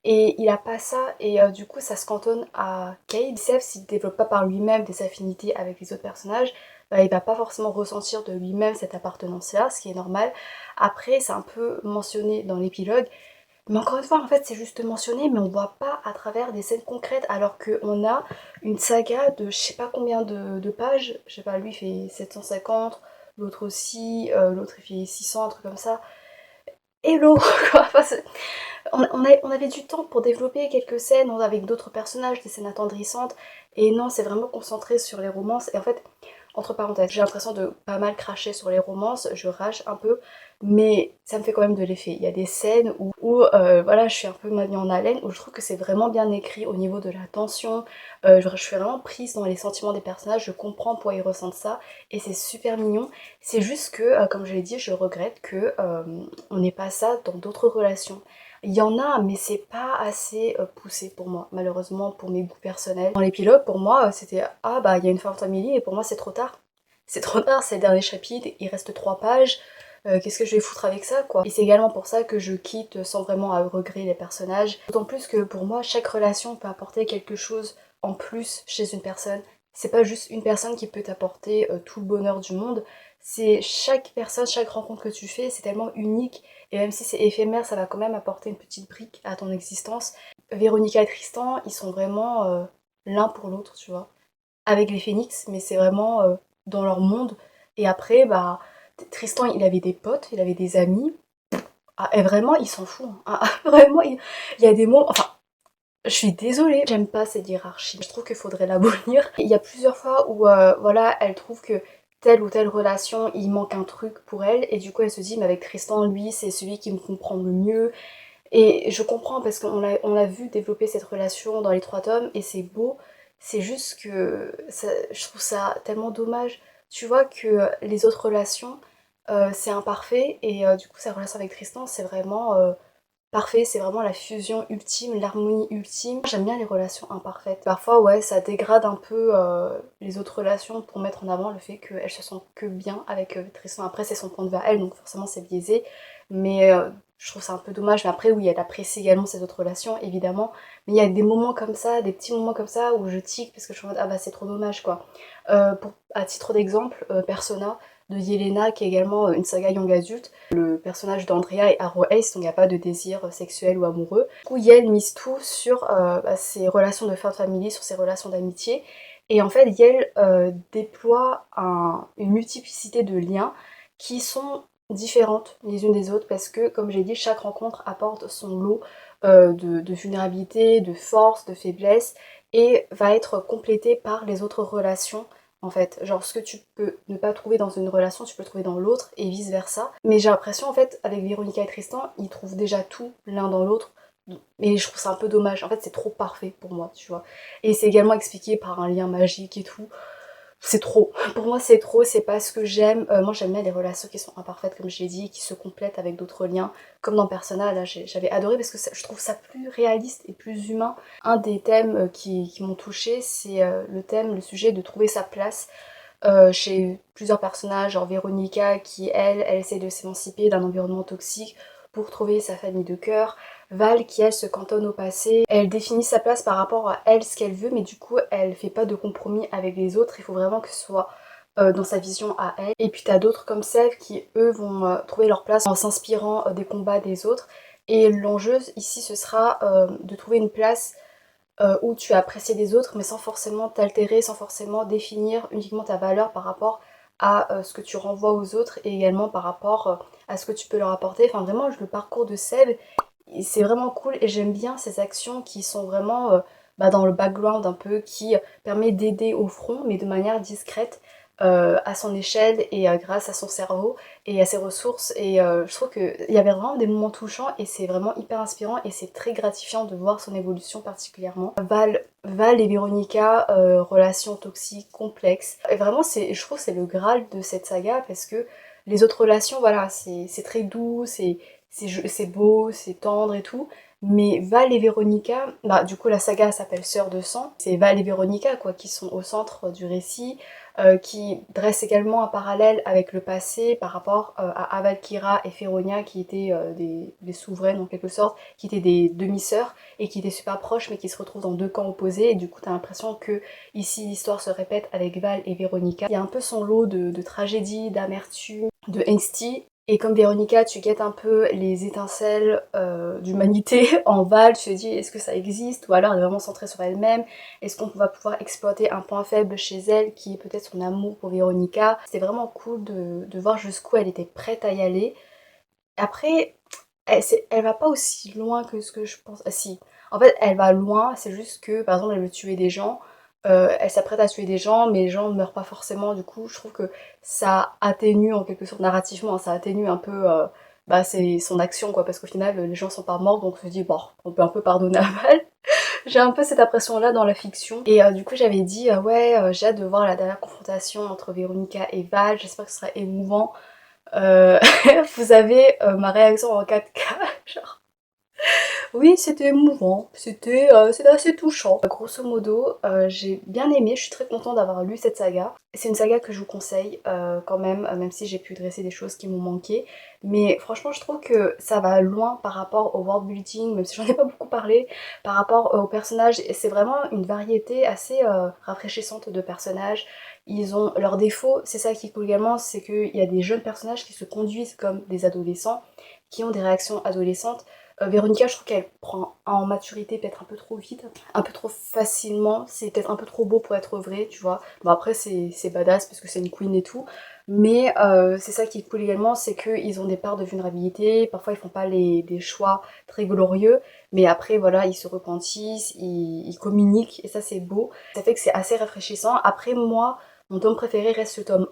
Et il a pas ça, et du coup ça se cantonne à Cade. Seth, s'il développe pas par lui-même des affinités avec les autres personnages, il va pas forcément ressentir de lui-même cette appartenance-là, ce qui est normal. Après, c'est un peu mentionné dans l'épilogue, mais encore une fois, en fait, c'est juste mentionné, mais on voit pas à travers des scènes concrètes, alors qu'on a une saga de je sais pas combien de pages, je sais pas, lui il fait 750, l'autre aussi, l'autre il fait 600, un truc comme ça. Hello quoi. On avait du temps pour développer quelques scènes avec d'autres personnages, des scènes attendrissantes, et non, c'est vraiment concentré sur les romances. Et en fait, entre parenthèses, j'ai l'impression de pas mal cracher sur les romances, je rage un peu, mais ça me fait quand même de l'effet. Il y a des scènes où voilà, je suis un peu maintenue en haleine, où je trouve que c'est vraiment bien écrit au niveau de la tension. Je suis vraiment prise dans les sentiments des personnages, je comprends pourquoi ils ressentent ça, et c'est super mignon. C'est juste que, comme je l'ai dit, je regrette que on n'ait pas ça dans d'autres relations. Il y en a, mais c'est pas assez poussé pour moi, malheureusement, pour mes goûts personnels. Dans l'épilogue, pour moi, c'était ah bah il y a une femme family, et pour moi c'est trop tard. C'est trop tard, c'est le dernier chapitre, il reste 3 pages, qu'est-ce que je vais foutre avec ça, quoi. Et c'est également pour ça que je quitte sans vraiment à regret les personnages. D'autant plus que pour moi, chaque relation peut apporter quelque chose en plus chez une personne. C'est pas juste une personne qui peut t'apporter tout le bonheur du monde, c'est chaque personne, chaque rencontre que tu fais, c'est tellement unique, et même si c'est éphémère, ça va quand même apporter une petite brique à ton existence. Véronica et Tristan, ils sont vraiment l'un pour l'autre, tu vois. Avec les Phénix, mais c'est vraiment dans leur monde. Et après, Tristan, il avait des potes, il avait des amis. Ah, et vraiment, il s'en fout, hein. Ah, vraiment, il y a des mots... Enfin, je suis désolée, j'aime pas cette hiérarchie. Je trouve qu'il faudrait l'abolir. Il y a plusieurs fois où, voilà, elle trouve que telle ou telle relation, il manque un truc pour elle, et du coup elle se dit, mais avec Tristan, lui, c'est celui qui me comprend le mieux. Et je comprends parce qu'on l'a vu développer cette relation dans les 3 tomes, et c'est beau. C'est juste que je trouve ça tellement dommage. Tu vois que les autres relations, c'est imparfait, et du coup sa relation avec Tristan, c'est vraiment parfait, c'est vraiment la fusion ultime, l'harmonie ultime. J'aime bien les relations imparfaites. Parfois, ouais, ça dégrade un peu les autres relations pour mettre en avant le fait qu'elles se sentent que bien avec Tristan. Après, c'est son point de vue à elle, donc forcément c'est biaisé. Mais je trouve ça un peu dommage. Mais après, oui, elle apprécie également ses autres relations, évidemment. Mais il y a des moments comme ça, des petits moments comme ça où je tique parce que je suis en mode, ah bah c'est trop dommage, quoi. À titre d'exemple, Persona de Yelena, qui est également une saga young adulte. Le personnage d'Andrea est Arrow Ace, donc il n'y a pas de désir sexuel ou amoureux. Du coup, Yel mise tout sur ses relations de fin de famille, sur ses relations d'amitié. Et en fait, Yel déploie une multiplicité de liens qui sont différentes les unes des autres parce que, comme j'ai dit, chaque rencontre apporte son lot de vulnérabilité, de force, de faiblesse, et va être complétée par les autres relations en fait. Genre ce que tu peux ne pas trouver dans une relation, tu peux le trouver dans l'autre et vice versa. Mais j'ai l'impression en fait avec Véronica et Tristan, ils trouvent déjà tout l'un dans l'autre. Mais je trouve ça un peu dommage, en fait c'est trop parfait pour moi, tu vois. Et c'est également expliqué par un lien magique et tout. C'est trop. Pour moi c'est trop, c'est pas ce que j'aime. Moi j'aime bien les relations qui sont imparfaites comme je l'ai dit, qui se complètent avec d'autres liens. Comme dans Persona, là j'avais adoré parce que je trouve ça plus réaliste et plus humain. Un des thèmes qui m'ont touchée, c'est le sujet de trouver sa place chez plusieurs personnages, genre Véronica qui elle essaie de s'émanciper d'un environnement toxique pour trouver sa famille de cœur. Val qui elle se cantonne au passé, elle définit sa place par rapport à elle, ce qu'elle veut, mais du coup elle fait pas de compromis avec les autres, il faut vraiment que ce soit dans sa vision à elle. Et puis t'as d'autres comme Sèvres qui eux vont trouver leur place en s'inspirant des combats des autres. Et l'enjeu ici ce sera de trouver une place où tu as apprécié des autres mais sans forcément t'altérer, sans forcément définir uniquement ta valeur par rapport à ce que tu renvoies aux autres et également par rapport à ce que tu peux leur apporter. Enfin vraiment le parcours de Seb c'est vraiment cool et j'aime bien ces actions qui sont vraiment dans le background un peu, qui permet d'aider au front mais de manière discrète à son échelle et grâce à son cerveau et à ses ressources. Et je trouve qu'il y avait vraiment des moments touchants et c'est vraiment hyper inspirant et c'est très gratifiant de voir son évolution particulièrement. Val et Véronica, relation toxique, complexe. Et vraiment je trouve que c'est le Graal de cette saga parce que les autres relations, voilà, c'est très doux, c'est beau, c'est tendre et tout. Mais Val et Véronica, bah du coup la saga s'appelle Sœurs de sang, c'est Val et Véronica quoi qui sont au centre du récit, qui dresse également un parallèle avec le passé par rapport à Avalkira et Féronia qui étaient des souveraines en quelque sorte, qui étaient des demi-sœurs et qui étaient super proches mais qui se retrouvent dans deux camps opposés et du coup t'as l'impression que ici l'histoire se répète avec Val et Véronica. Il y a un peu son lot de tragédie, d'amertume, de angsty. Et comme Véronica, tu guettes un peu les étincelles d'humanité en Val, tu te dis est-ce que ça existe ou alors elle est vraiment centrée sur elle-même, est-ce qu'on va pouvoir exploiter un point faible chez elle qui est peut-être son amour pour Véronica. C'était vraiment cool de voir jusqu'où elle était prête à y aller. Après, elle va pas aussi loin que ce que je pense. Ah si, en fait elle va loin, c'est juste que par exemple elle veut tuer des gens, elle s'apprête à tuer des gens, mais les gens ne meurent pas forcément, du coup je trouve que ça atténue en quelque sorte narrativement, hein, ça atténue un peu c'est son action quoi, parce qu'au final les gens sont pas morts donc on se dit bon, on peut un peu pardonner à Val. J'ai un peu cette impression là dans la fiction. Et du coup j'avais dit ouais j'ai hâte de voir la dernière confrontation entre Véronica et Val, j'espère que ce sera émouvant. Euh, vous avez ma réaction en 4K, genre oui, c'était émouvant, c'était assez touchant. Grosso modo, j'ai bien aimé, je suis très contente d'avoir lu cette saga. C'est une saga que je vous conseille quand même si j'ai pu dresser des choses qui m'ont manqué. Mais franchement, je trouve que ça va loin par rapport au world building, même si j'en ai pas beaucoup parlé, par rapport aux personnages. C'est vraiment une variété assez rafraîchissante de personnages. Ils ont leurs défauts, c'est ça qui est cool également, c'est qu'il y a des jeunes personnages qui se conduisent comme des adolescents, qui ont des réactions adolescentes. Véronica, je trouve qu'elle prend en maturité peut-être un peu trop vite, un peu trop facilement, c'est peut-être un peu trop beau pour être vrai, tu vois. Bon après c'est badass parce que c'est une queen et tout, mais c'est ça qui est cool également, c'est qu'ils ont des parts de vulnérabilité, parfois ils font pas des choix très glorieux, mais après voilà, ils se repentissent, ils communiquent, et ça c'est beau. Ça fait que c'est assez rafraîchissant. Après moi, mon tome préféré reste le tome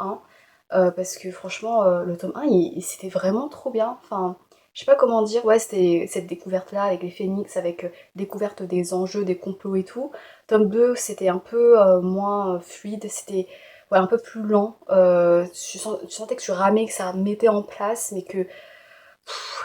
1, parce que franchement, le tome 1, c'était vraiment trop bien, enfin... Je sais pas comment dire, ouais, c'était cette découverte-là avec les phénix, avec découverte des enjeux, des complots et tout. Tome 2, c'était un peu moins fluide, c'était ouais, un peu plus lent. Tu sentais que tu ramais, que ça mettait en place, mais que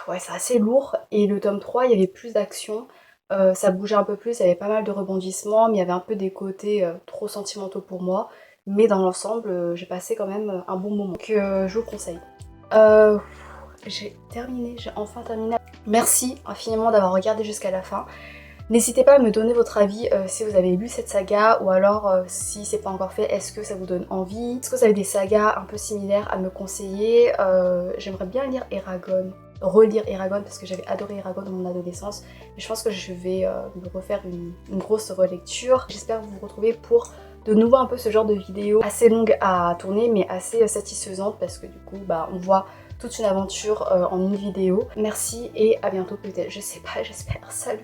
ouais, c'est assez lourd. Et le tome 3, il y avait plus d'action, ça bougeait un peu plus, il y avait pas mal de rebondissements, mais il y avait un peu des côtés trop sentimentaux pour moi. Mais dans l'ensemble, j'ai passé quand même un bon moment. Donc je vous le conseille. J'ai terminé, j'ai enfin terminé. Merci infiniment d'avoir regardé jusqu'à la fin. N'hésitez pas à me donner votre avis si vous avez lu cette saga ou alors si c'est pas encore fait, est-ce que ça vous donne envie? Est-ce que vous avez des sagas un peu similaires à me conseiller? J'aimerais bien lire Eragon, relire Eragon parce que j'avais adoré Eragon dans mon adolescence. Mais je pense que je vais me refaire une grosse relecture. J'espère vous retrouver pour de nouveau un peu ce genre de vidéo assez longue à tourner mais assez satisfaisante parce que du coup on voit toute une aventure en une vidéo. Merci et à bientôt peut-être, je sais pas, j'espère. Salut!